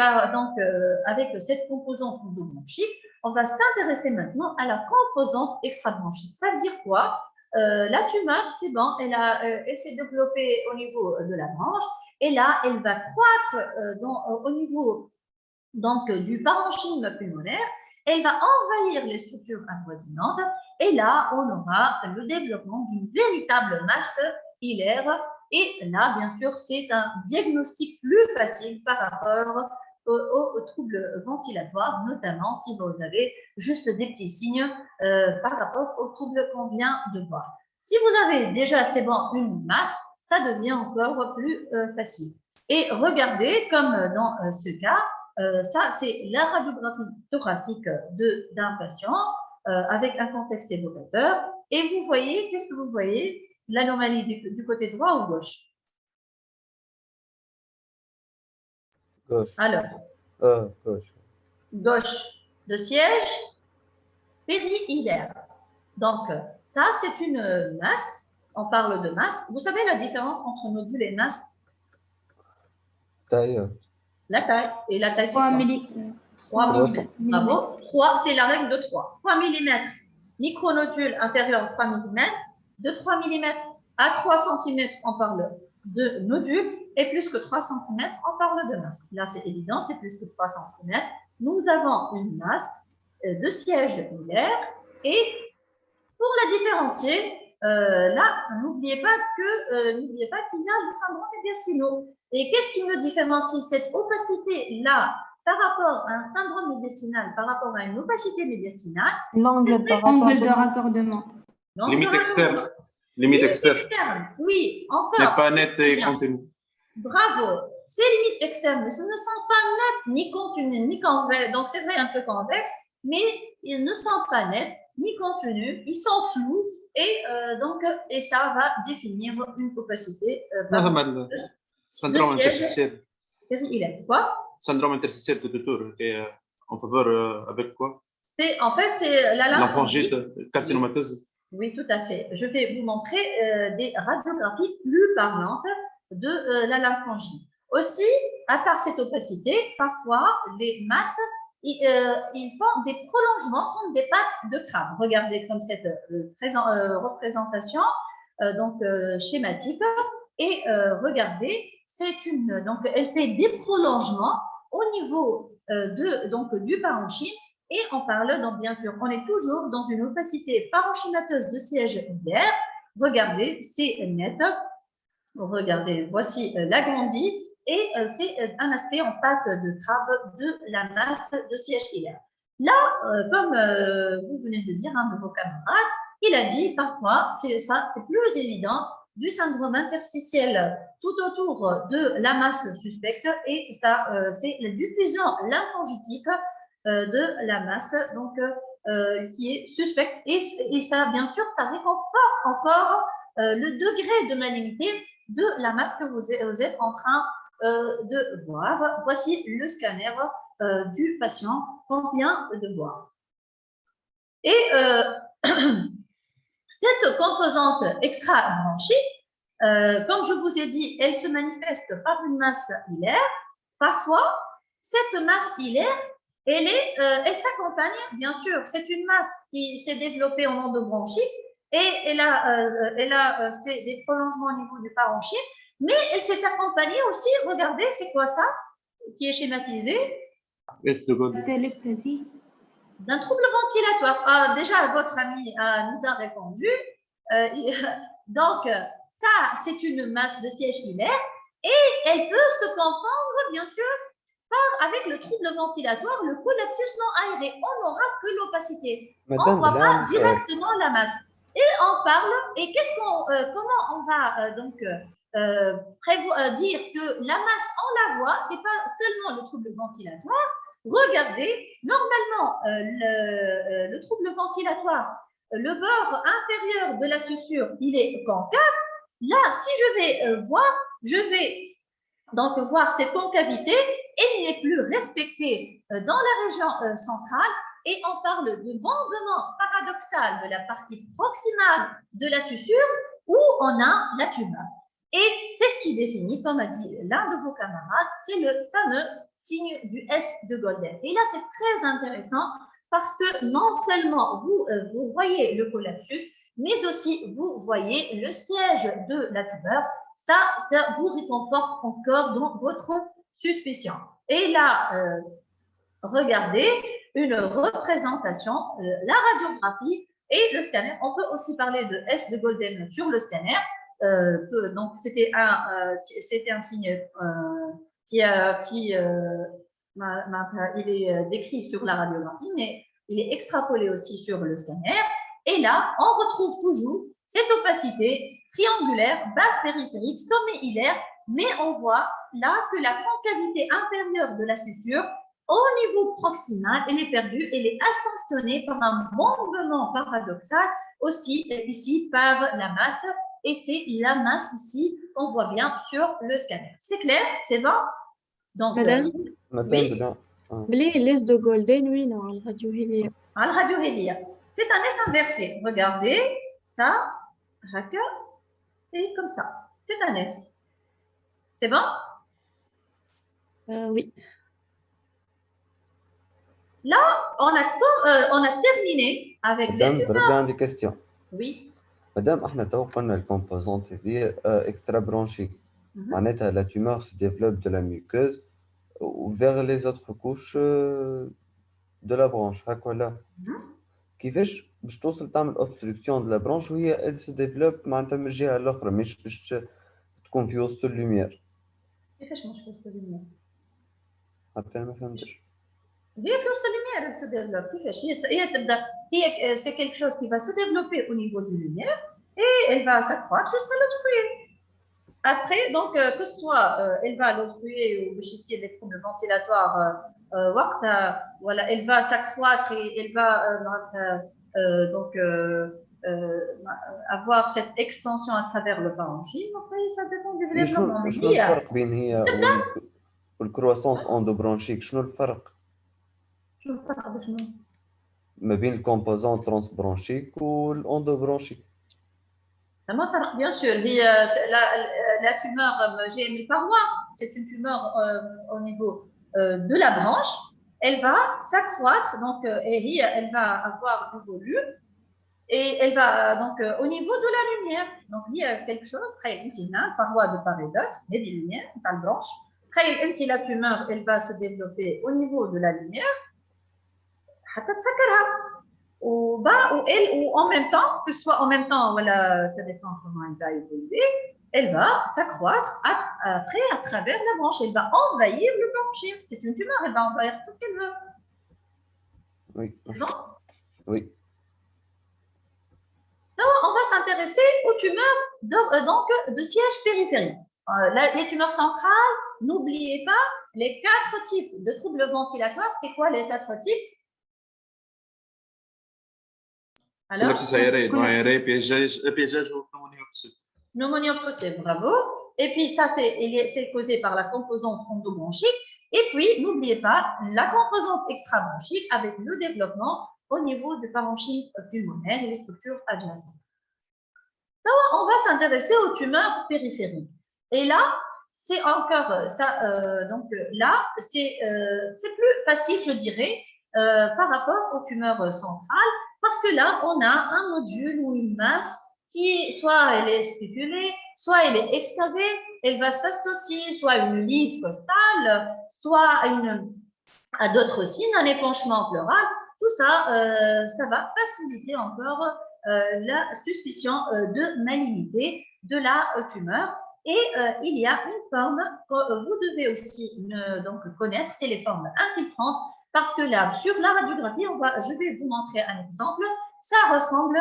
avec cette composante endobronchique. On va s'intéresser maintenant à la composante extrabronchique. Ça veut dire quoi? La tumeur, c'est bon, elle s'est développée au niveau de la branche et là, elle va croître au niveau du parenchyme pulmonaire. Elle va envahir les structures avoisinantes et là, on aura le développement d'une véritable masse hilaire Et là, bien sûr, c'est un diagnostic plus facile par rapport aux troubles ventilatoires, notamment si vous avez juste des petits signes par rapport aux troubles qu'on vient de voir. Si vous avez déjà, c'est bon, une masse, ça devient encore plus facile. Et regardez, comme dans ce cas, ça, c'est la radiographie thoracique d'un patient avec un contexte évocateur. Et vous voyez, qu'est-ce que vous voyez? L'anomalie du côté droit ou gauche? Gauche. Alors, Gauche. gauche de siège périhilaire. Donc, ça, c'est une masse. On parle de masse. Vous savez la différence entre nodule et masse? Taille. La taille. Et la taille, c'est 3 quoi? mm. 3 mm. Bravo. 3, c'est la règle de 3. 3 mm. Micronodule inférieur à 3 mm. De 3 mm à 3 cm, on parle de nodule. Et plus que 3 cm, on parle de masse. Là, c'est évident, c'est plus que 3 cm. Nous avons une masse de siège hilaire. Et pour la différencier, là, n'oubliez pas qu'il y a le syndrome médiastinaux. Et qu'est-ce qui nous différencie cette opacité-là par rapport à un syndrome médiastinal, par rapport à une opacité médiastinale? L'angle de raccordement. Limite externe. Limite externe. Oui, encore. N'est pas net et continu. Bravo. Ces limites externes ne sont pas nettes, ni continues, ni convexes. Donc, c'est vrai un peu convexe, mais ils ne sont pas nets, ni contenus. Ils sont flous et ça va définir une opacité. Syndrome interstitiel. Quoi? Syndrome interstitiel tout autour. Et en faveur avec quoi? En fait, c'est la lymphangite carcinomateuse. Oui, tout à fait. Je vais vous montrer des radiographies plus parlantes de la lymphangite. Aussi, à part cette opacité, parfois, les masses, ils font des prolongements comme des pattes de crabe. Regardez comme cette représentation schématique. Et regardez, donc elle fait des prolongements au niveau du parenchyme. Et on parle, donc bien sûr, on est toujours dans une opacité parenchymateuse de siège hilaire. Regardez, c'est net. Regardez, voici l'agrandi et c'est un aspect en pâte de crabe de la masse de siège hilaire. Là, comme vous venez de dire, un de vos camarades, il a dit parfois, c'est plus évident, du syndrome interstitiel tout autour de la masse suspecte et ça, c'est la diffusion lymphangitique de la masse qui est suspecte et ça, bien sûr, ça réconforte encore le degré de malignité de la masse que vous êtes en train de voir. Voici le scanner du patient qu'on vient de voir. Et cette composante extra-bronchique, comme je vous ai dit, elle se manifeste par une masse hilaire. Parfois, cette masse hilaire, elle s'accompagne, bien sûr, c'est une masse qui s'est développée en endobronchite et elle a fait des prolongements au niveau du parenchyme, mais elle s'est accompagnée aussi, regardez, c'est quoi ça qui est schématisé? D'un trouble ventilatoire. Ah, déjà, votre ami nous a répondu. Donc, ça, c'est une masse de siège hilaire et elle peut se confondre, bien sûr, avec le trouble ventilatoire, le collapsus non aéré. On n'aura que l'opacité. On ne voit pas directement la masse. Et on parle, et comment on va dire que la masse, on la voit, ce n'est pas seulement le trouble ventilatoire. Regardez, normalement, le trouble ventilatoire, le bord inférieur de la suture, il est concave. Là, si je vais je vais donc voir cette concavité, elle n'est plus respectée dans la région centrale et on parle de bombement paradoxal de la partie proximale de la suture où on a la tumeur. Et c'est ce qui définit, comme a dit l'un de vos camarades, c'est le fameux signe du S de Golden. Et là, c'est très intéressant parce que non seulement vous voyez le collapsus, mais aussi vous voyez le siège de la tumeur. Ça vous réconforte encore dans votre suspicion. Et là, regardez une représentation, la radiographie et le scanner. On peut aussi parler de S de Golden sur le scanner. donc c'était un signe il est décrit sur la radiographie, mais il est extrapolé aussi sur le scanner. Et là, on retrouve toujours cette opacité triangulaire, base périphérique, sommet hilaire, mais on voit là que la concavité inférieure de la suture, au niveau proximal, elle est perdue, elle est ascensionnée par un bombement paradoxal, aussi ici par la masse, et c'est la masse ici qu'on voit bien sur le scanner. C'est clair? C'est bon? Donc, Madame, oui. بلي ليس دو جولدين وين على الراديو هيليا على الراديو هيليا. C'est un S inversé. Regardez, ça, haka, et comme ça. C'est un S. C'est bon? Oui. Là, on a terminé avec les Madame, برجع عندي question. Oui. Madame, احنا تو قلنا الكومبوزونت هذه اكسترا برونشي معناتها la tumeur se développe de la muqueuse vers les autres couches de la branche هكا ولا كيفاش باش توصل تعمل obstruction de la branche وهي elle se développe معناتها من الجهه الاخرى مش باش تكون في وسط اللوميير كيفاش مش في وسط اللوميير؟ حتى انا ما فهمتش هي في وسط اللوميير elle se développe. كيفاش هي تبدا هي c'est quelque chose qui va se développer au niveau du lumière et elle va s'accroître jusqu'à l'obstruer. Après, donc, que ce soit elle va l'obstruer ou ici les troubles ventilatoires, voilà, elle va s'accroître et elle va donc avoir cette extension à travers le parenchyme. Après, ça dépend du développement. شنو الفرق بين هي والكرواسونس اندوبرونشيك؟ شنو الفرق؟ شنو الفرق بشنو؟ ما بين الكومبوزون ترانسبرونشيك والاندوبرونشيك؟ ما فرق bien sûr. La tumeur GMI parois, c'est une tumeur au niveau de la branche. Elle va s'accroître, donc elle va avoir du volume et elle va donc au niveau de la lumière. Donc il y a quelque chose très intime, paroi de part et d'autre, mais des lumières, dans la branche. Très intime, la tumeur, elle va se développer au niveau de la lumière. Ou en même temps, que ce soit en même temps, voilà, ça dépend comment elle va évoluer, elle va s'accroître après à travers la branche, elle va envahir le parenchyme. C'est une tumeur, elle va envahir tout ce qu'elle veut. Oui. C'est bon? Oui. Donc, on va s'intéresser aux tumeurs de siège périphérique. Les tumeurs centrales, n'oubliez pas les 4 types de troubles ventilatoires. C'est quoi les 4 types? Alors, piégage ou pneumonie obstructive, bravo. Et puis ça, c'est causé par la composante endobronchique. Et puis, n'oubliez pas la composante extrabronchique avec le développement au niveau du parenchyme pulmonaire et les structures adjacentes. Donc, on va s'intéresser aux tumeurs périphériques. Et là, c'est encore ça. Donc là, c'est plus facile, je dirais, par rapport aux tumeurs centrales. Parce que là, on a un module ou une masse qui, soit elle est spéculée, soit elle est excavée, elle va s'associer soit à une lisse costale, soit à d'autres signes, un épanchement pleural. Tout ça, ça va faciliter encore la suspicion de malignité de la tumeur. Et il y a une forme que vous devez aussi donc connaître, c'est les formes infiltrantes. Parce que là, sur la radiographie, je vais vous montrer un exemple. Ça ressemble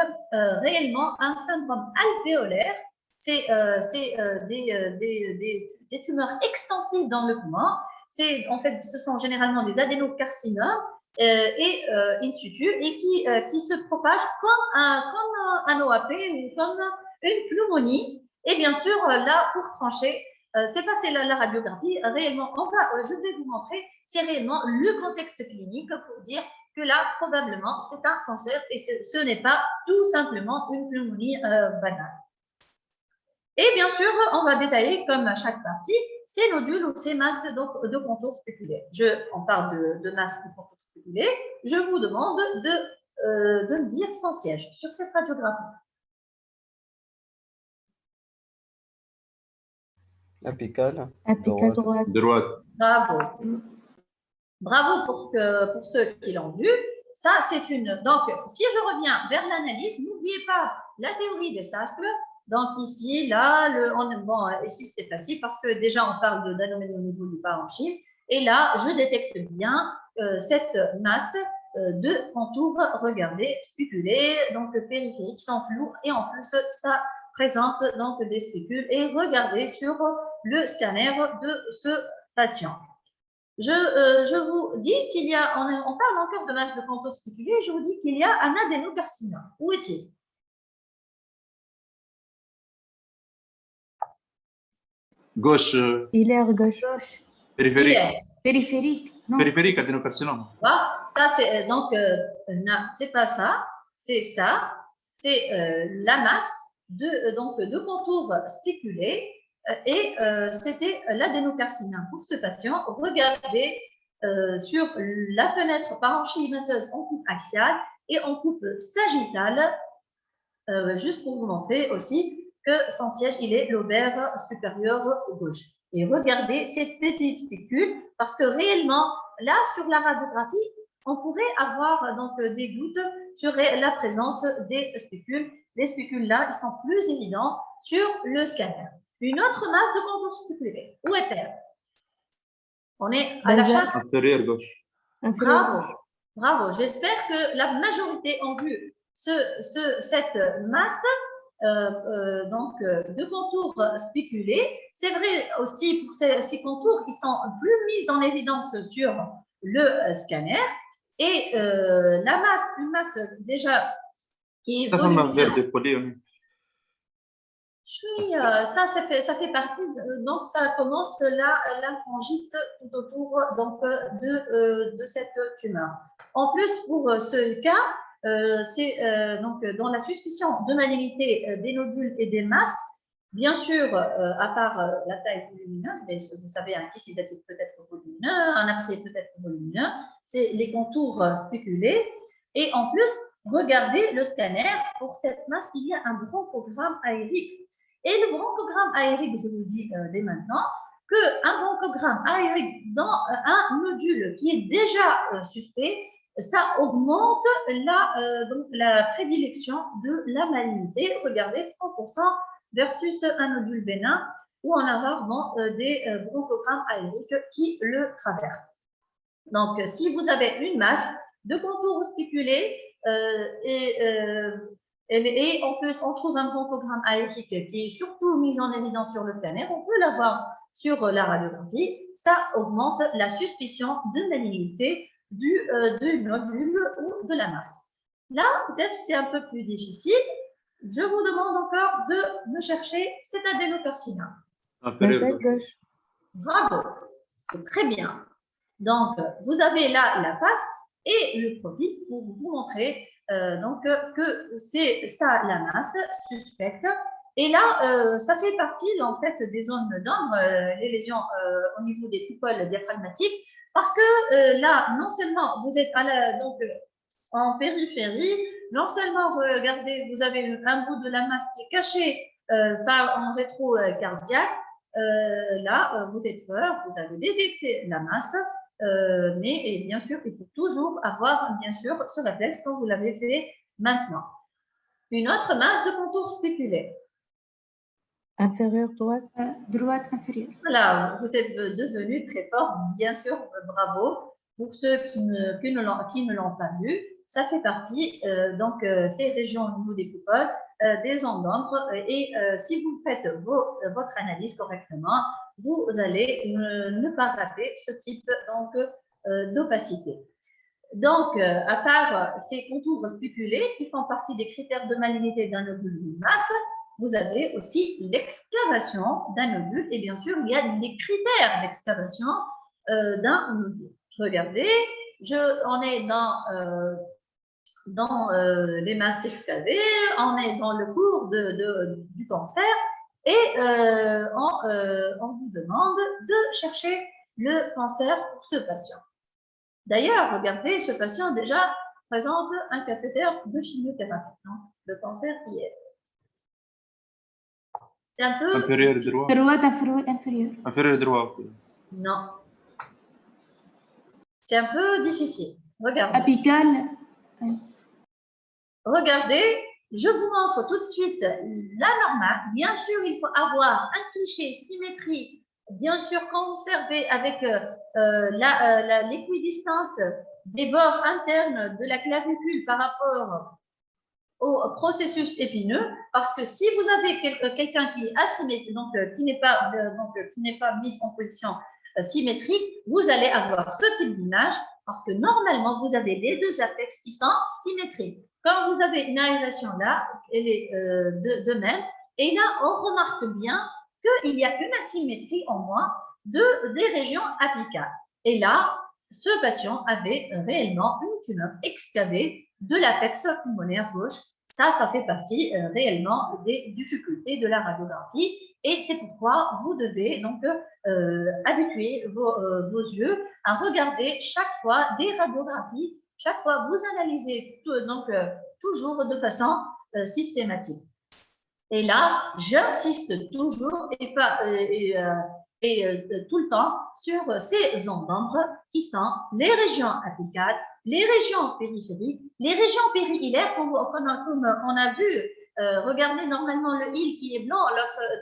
réellement à un syndrome alvéolaire. C'est des tumeurs extensives dans le poumon. En fait, ce sont généralement des adénocarcinomes et in situ et qui se propagent comme un OAP ou comme une pneumonie. Et bien sûr, là, pour trancher, c'est pas la radiographie. Réellement, je vais vous montrer, c'est réellement le contexte clinique pour dire que là, probablement, c'est un cancer et ce n'est pas tout simplement une pneumonie banale. Et bien sûr, on va détailler comme à chaque partie ces nodules ou ces masses de contours spéculaires. On parle de masses de contours spéculaires. Je vous demande de me dire son siège sur cette radiographie. Apicale. Droite. Bravo. Bravo pour ceux qui l'ont vu. Ça, c'est une. Donc, si je reviens vers l'analyse, n'oubliez pas la théorie des cercles. Donc ici, là, bon, ici c'est facile parce que déjà on parle d'anomalies au niveau du parenchyme. Et là, je détecte bien cette masse de contours, regardez, spéculés, donc périphériques, sans flou, et en plus, ça présente donc des spécules. Et regardez sur le scanner de ce patient. Je vous dis qu'il y a, on parle encore de masse de contours spéculés, je vous dis qu'il y a un adénocarcinome. Où est-il? Gauche, Il est à gauche. Gauche. périphérique. Périphérique. Non. Périphérique, adénocarcinome. Voilà, ça c'est donc, c'est pas ça, c'est ça, c'est la masse de contours spéculés et c'était l'adénocarcinome. Pour ce patient, regardez sur la fenêtre parenchymateuse en coupe axiale et en coupe sagittale, juste pour vous montrer aussi que son siège, il est lobaire supérieur gauche. Et regardez cette petite spécule, parce que réellement, là, sur la radiographie, on pourrait avoir donc des doutes sur la présence des spécules. Les spécules là, ils sont plus évidents sur le scanner. Une autre masse de contours spéculés. Où est-elle? On est à la chasse. Inférieur gauche. Bravo, bravo. J'espère que la majorité ont vu cette masse de contours spéculés. C'est vrai aussi pour ces contours qui sont plus mis en évidence sur le scanner. Et la masse, une masse déjà qui est volumineuse. Ça fait partie, donc ça commence là, lymphangite tout autour donc, de cette tumeur. En plus, pour ce cas, c'est donc dans la suspicion de malignité des nodules et des masses, bien sûr, à part la taille volumineuse, mais vous savez, un kystidatique peut être volumineux, un abcès peut être volumineux, c'est les contours spéculés. Et en plus, regardez le scanner, pour cette masse, il y a un bronchogramme aérique. Et le bronchogramme aérique, je vous dis dès maintenant, qu'un bronchogramme aérique dans un nodule qui est déjà suspect, ça augmente donc la prédilection de la malignité. Regardez, 30% versus un nodule bénin où on a rarement des bronchogrammes aériques qui le traversent. Donc, si vous avez une masse de contours spéculés et en plus, on trouve un bronchogramme aérique qui est surtout mis en évidence sur le scanner, on peut l'avoir sur la radiographie, ça augmente la suspicion de malignité du nodule ou de la masse. Là, peut-être que c'est un peu plus difficile. Je vous demande encore de me chercher cet adénocarcinome. Gauche. Bravo, c'est très bien. Donc, vous avez là la face et le profil pour vous montrer donc, que c'est ça la masse suspecte. Et là, ça fait partie en fait des zones d'ombre, les lésions au niveau des coupoles diaphragmatiques, parce que là, non seulement vous êtes donc, en périphérie, non seulement, regardez, vous avez un bout de la masse qui est caché en rétro-cardiaque, là, vous êtes fort, vous avez détecté la masse, mais bien sûr, il faut toujours avoir bien sûr ce réflexe quand vous l'avez fait maintenant. Une autre masse de contours spéculés. Inférieur droite. Droite inférieure. Voilà, vous êtes devenu très fort, bien sûr, bravo. Pour ceux qui ne l'ont pas vu, ça fait partie, donc, ces régions au niveau des coupoles, des ondes d'ombre, et si vous faites votre analyse correctement, vous allez ne pas rater ce type d'opacité. Donc, à part ces contours spéculés qui font partie des critères de malignité d'un nodule de masse, vous avez aussi l'excavation d'un nodule, et bien sûr, il y a des critères d'excavation d'un nodule. Regardez, on est dans les masses excavées, on est dans le cours du cancer, et on vous demande de chercher le cancer pour ce patient. D'ailleurs, regardez, ce patient déjà présente un cathéter de chimiothérapie. Donc, le cancer y est. C'est un peu... Inférieur droit. Droite inférieure. Inférieur droit. Non. C'est un peu difficile. Regardez. Apical. Regardez je vous montre tout de suite la normale. Bien sûr, il faut avoir un cliché, symétrie. Bien sûr, conserver avec l'équidistance des bords internes de la clavicule par rapport au processus épineux, parce que si vous avez quelqu'un qui est asymétrique, donc qui n'est pas mis en position symétrique, vous allez avoir ce type d'image, parce que normalement, vous avez les deux apex qui sont symétriques. Quand vous avez une aération là, elle est de même, et là, on remarque bien qu'il y a une asymétrie en moins des régions apicales. Et là, ce patient avait réellement une tumeur excavée de l'apex pulmonaire gauche. Ça fait partie réellement des difficultés de la radiographie et c'est pourquoi vous devez donc habituer vos yeux à regarder chaque fois des radiographies, chaque fois vous analysez toujours de façon systématique. Et là, j'insiste toujours et tout le temps sur ces zones d'ombre qui sont les régions apicales, les régions périphériques, les régions périhilaires, comme on a vu. Regardez normalement le hile qui est blanc,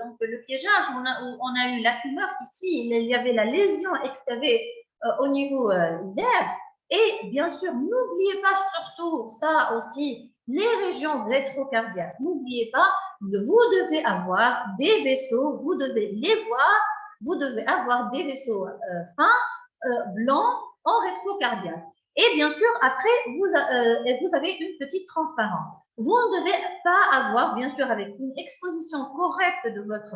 donc le piégeage, où on a eu la tumeur ici, il y avait la lésion excavée au niveau hilaire. Et bien sûr, n'oubliez pas surtout ça aussi, les régions rétrocardiaques. N'oubliez pas, vous devez avoir des vaisseaux, vous devez les voir, vous devez avoir des vaisseaux fins, blancs en rétrocardiaque. Et bien sûr, après, vous avez une petite transparence. Vous ne devez pas avoir, bien sûr, avec une exposition correcte de votre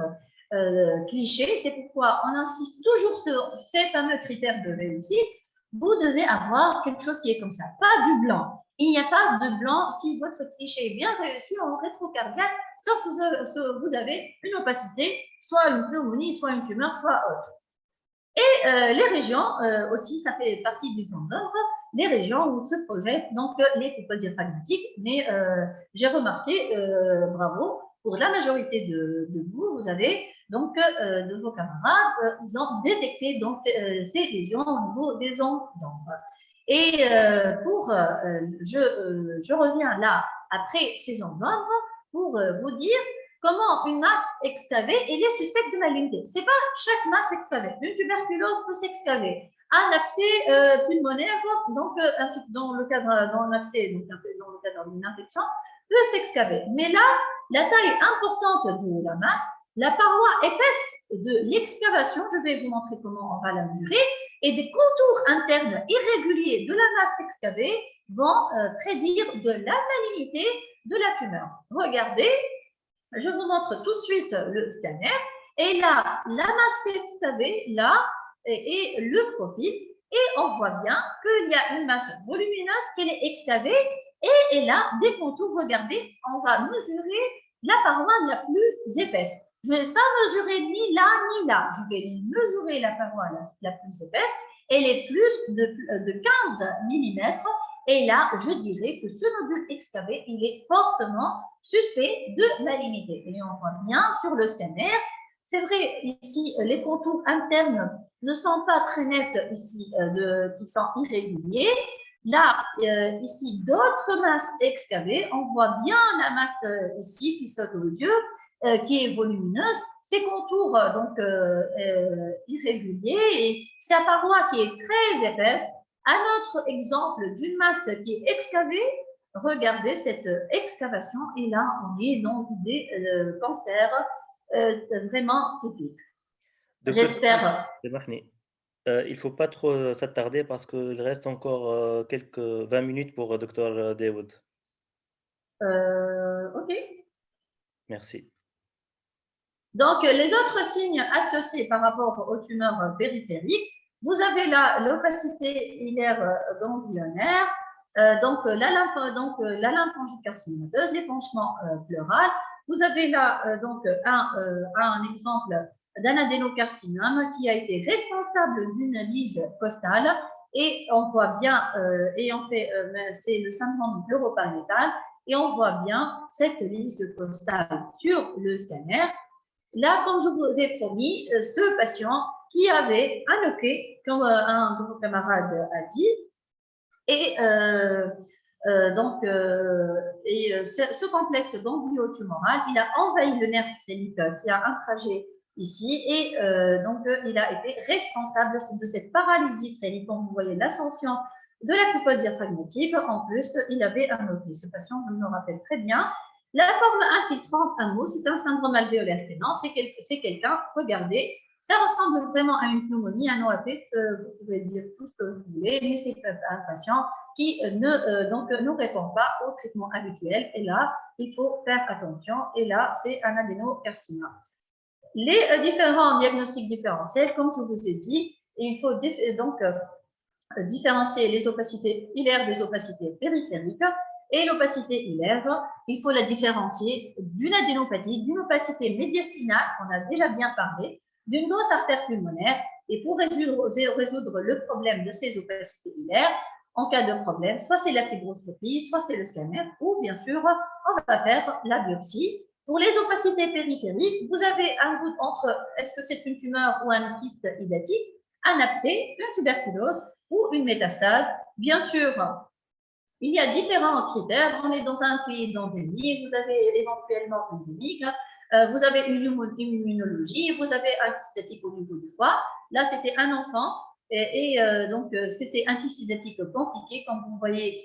cliché. C'est pourquoi on insiste toujours sur ces fameux critères de réussite. Vous devez avoir quelque chose qui est comme ça, pas du blanc. Il n'y a pas de blanc si votre cliché est bien réussi en rétrocardiaque, sauf que vous avez une opacité, soit une pneumonie, soit une tumeur, soit autre. Et les régions aussi, ça fait partie du zone d'ombre, les régions où se projettent donc les coupoles diaphragmatiques. Mais j'ai remarqué, bravo, pour la majorité de vous, vous avez donc de vos camarades, ils ont détecté donc ces lésions au niveau des zones d'ombre. Et je reviens là après ces zones d'ombre pour vous dire comment une masse excavée elle est suspecte de malignité. C'est pas chaque masse excavée. Une tuberculose peut s'excaver. Un abcès pulmonaire, donc dans le cadre d'un abcès, donc dans le cadre d'une infection, peut s'excaver. Mais là, la taille importante de la masse, la paroi épaisse de l'excavation, je vais vous montrer comment on va la mesurer, et des contours internes irréguliers de la masse excavée vont prédire de la malignité de la tumeur. Regardez, je vous montre tout de suite le scanner. Et là, la masse excavée, là, et le profil. Et on voit bien qu'il y a une masse volumineuse qui est excavée. Et là, des contours, regardez, on va mesurer la paroi la plus épaisse. Je ne vais pas mesurer ni là, ni là. Je vais mesurer la paroi la plus épaisse. Elle est plus de 15 mm. Et là, je dirais que ce nodule excavé, il est fortement suspect de malignité. Et on voit bien sur le scanner, c'est vrai, ici, les contours internes ne sont pas très nets ici, qui sont irréguliers. Là, ici, d'autres masses excavées, on voit bien la masse ici qui saute aux yeux, qui est volumineuse. Ces contours, donc, irréguliers, et sa paroi qui est très épaisse. Un autre exemple d'une masse qui est excavée, regardez cette excavation, et là, on est dans des cancers vraiment typiques. J'espère. Il ne faut pas trop s'attarder parce qu'il reste encore quelques 20 minutes pour Dr Dawood. OK. Merci. Donc, les autres signes associés par rapport aux tumeurs périphériques, vous avez là l'opacité hilaire ganglionnaire, donc la lymphangiocarcinomateuse, l'épanchement pleural. Vous avez là donc un exemple d'un adénocarcinome qui a été responsable d'une lyse costale et on voit bien, c'est le syndrome pleuropariétal et on voit bien cette lyse costale sur le scanner. Là, comme je vous ai promis, ce patient qui avait un OK, comme un de vos camarades a dit, et Ce complexe gangliotumoral, il a envahi le nerf phrénique qui a un trajet ici et il a été responsable de cette paralysie phrénique. Comme vous voyez l'ascension de la coupole diaphragmatique. En plus, il avait un autisme. Ce patient, je me rappelle très bien. La forme infiltrante, un mot, c'est un syndrome alvéolaire freinant. C'est quelqu'un, regardez, ça ressemble vraiment à une pneumonie, un OAP, vous pouvez dire tout ce que vous voulez, mais c'est un patient qui ne répond pas au traitement habituel. Et là, il faut faire attention. Et là, c'est un adénocarcinome. Les différents diagnostics différentiels, comme je vous ai dit, il faut différencier les opacités hilaires des opacités périphériques. Et l'opacité hilaire, il faut la différencier d'une adénopathie, d'une opacité médiastinale, on a déjà bien parlé, d'une grosse artère pulmonaire. Et pour résoudre le problème de ces opacités hilaires, en cas de problème, soit c'est la fibroscopie, soit c'est le scanner, ou bien sûr, on va faire la biopsie. Pour les opacités périphériques, vous avez un doute entre est-ce que c'est une tumeur ou un kyste hydatique, un abcès, une tuberculose ou une métastase. Bien sûr, il y a différents critères. On est dans un pays d'endémie, vous avez éventuellement une endémique, vous avez une immunologie, vous avez un kyste hydatique au niveau du foie. Là, c'était un enfant c'était un kyste hydatique compliqué. Comme vous voyez,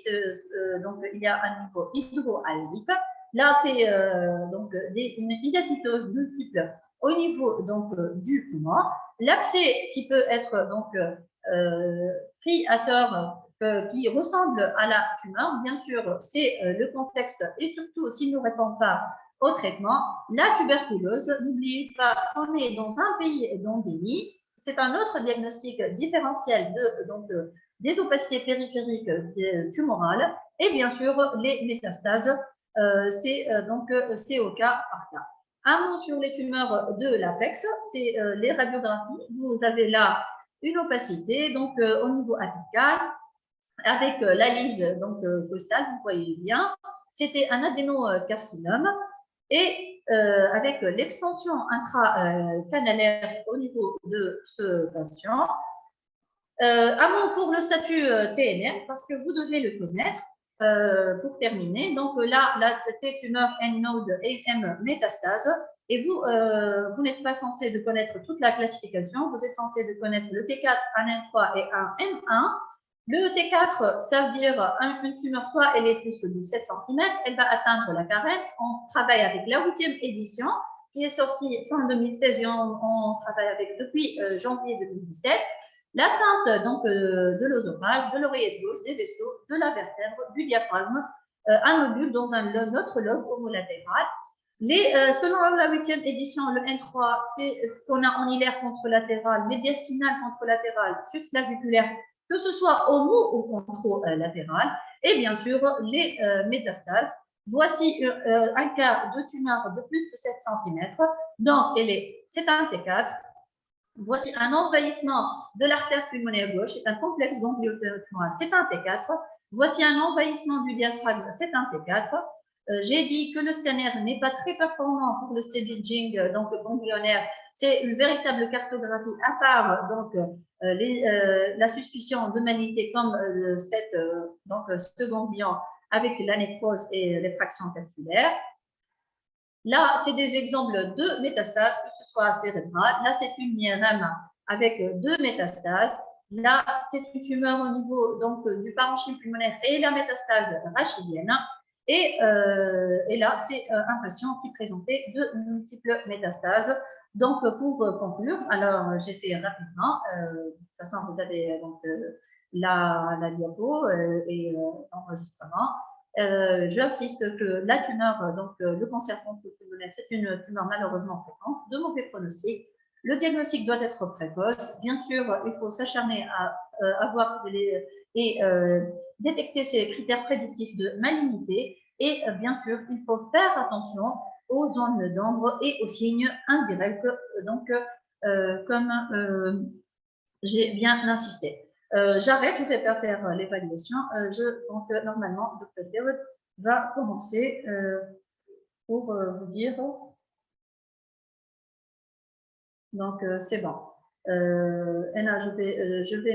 il y a un niveau hydroallique. Là, c'est une hydatidose multiple au niveau du poumon. L'abcès qui peut être pris à tort, qui ressemble à la tumeur, bien sûr, c'est le contexte et surtout s'il ne répond pas au traitement. La tuberculose, n'oubliez pas qu'on est dans un pays d'endémie. C'est un autre diagnostic différentiel des opacités périphériques tumorales et bien sûr les métastases. C'est au cas par cas. Un mot sur les tumeurs de l'apex, c'est les radiographies. Vous avez là une opacité au niveau apical avec la lise costale, vous voyez bien. C'était un adénocarcinome et avec l'extension intracanalaire au niveau de ce patient. Un mot pour le statut TNM, parce que vous devez le connaître. Pour terminer, donc là, la T-tumeur N-node et M métastase, et vous n'êtes pas censé de connaître toute la classification, vous êtes censé de connaître le T4, un N3 et un M1. Le T4, ça veut dire une tumeur, soit elle est plus de 7 cm, elle va atteindre la carène. On travaille avec la 8e édition, qui est sortie fin 2016 et on travaille avec depuis janvier 2017. L'atteinte de l'œsophage, de l'oreillette gauche, des vaisseaux, de la vertèbre, du diaphragme, un nodule dans un autre lobe homolatéral. Selon la 8e édition, le N3, c'est ce qu'on a en hilaire contralatéral, médiastinal contralatéral, susclaviculaire, que ce soit homo ou contralatéral, et bien sûr les métastases. Voici un cas de tumeur de plus de 7 cm, donc c'est un T4. Voici un envahissement de l'artère pulmonaire gauche, c'est un complexe gangliotumoral, c'est un T4. Voici un envahissement du diaphragme, c'est un T4. J'ai dit que le scanner n'est pas très performant pour le staging ganglionnaire. C'est une véritable cartographie à part la suspicion de malignité comme ce ganglion avec la nécrose et les fractions capsulaires. Là, c'est des exemples de métastases, que ce soit cérébrale. Là, c'est une IRM avec 2 métastases. Là, c'est une tumeur au niveau du parenchyme pulmonaire et la métastase rachidienne. Et là, c'est un patient qui présentait de multiples métastases. Donc, pour conclure, alors j'ai fait rapidement. De toute façon, vous avez la diapo et l'enregistrement. J'insiste que la tumeur, le cancer pulmonaire, c'est une tumeur malheureusement fréquente, de mauvais pronostic. Le diagnostic doit être précoce. Bien sûr, il faut s'acharner à avoir et détecter ces critères prédictifs de malignité. Et bien sûr, il faut faire attention aux zones d'ombre et aux signes indirects, comme j'ai bien insisté. J'arrête, je ne vais pas faire l'évaluation. Normalement, Dr. David va commencer pour vous dire. Donc, c'est bon. Anna, je vais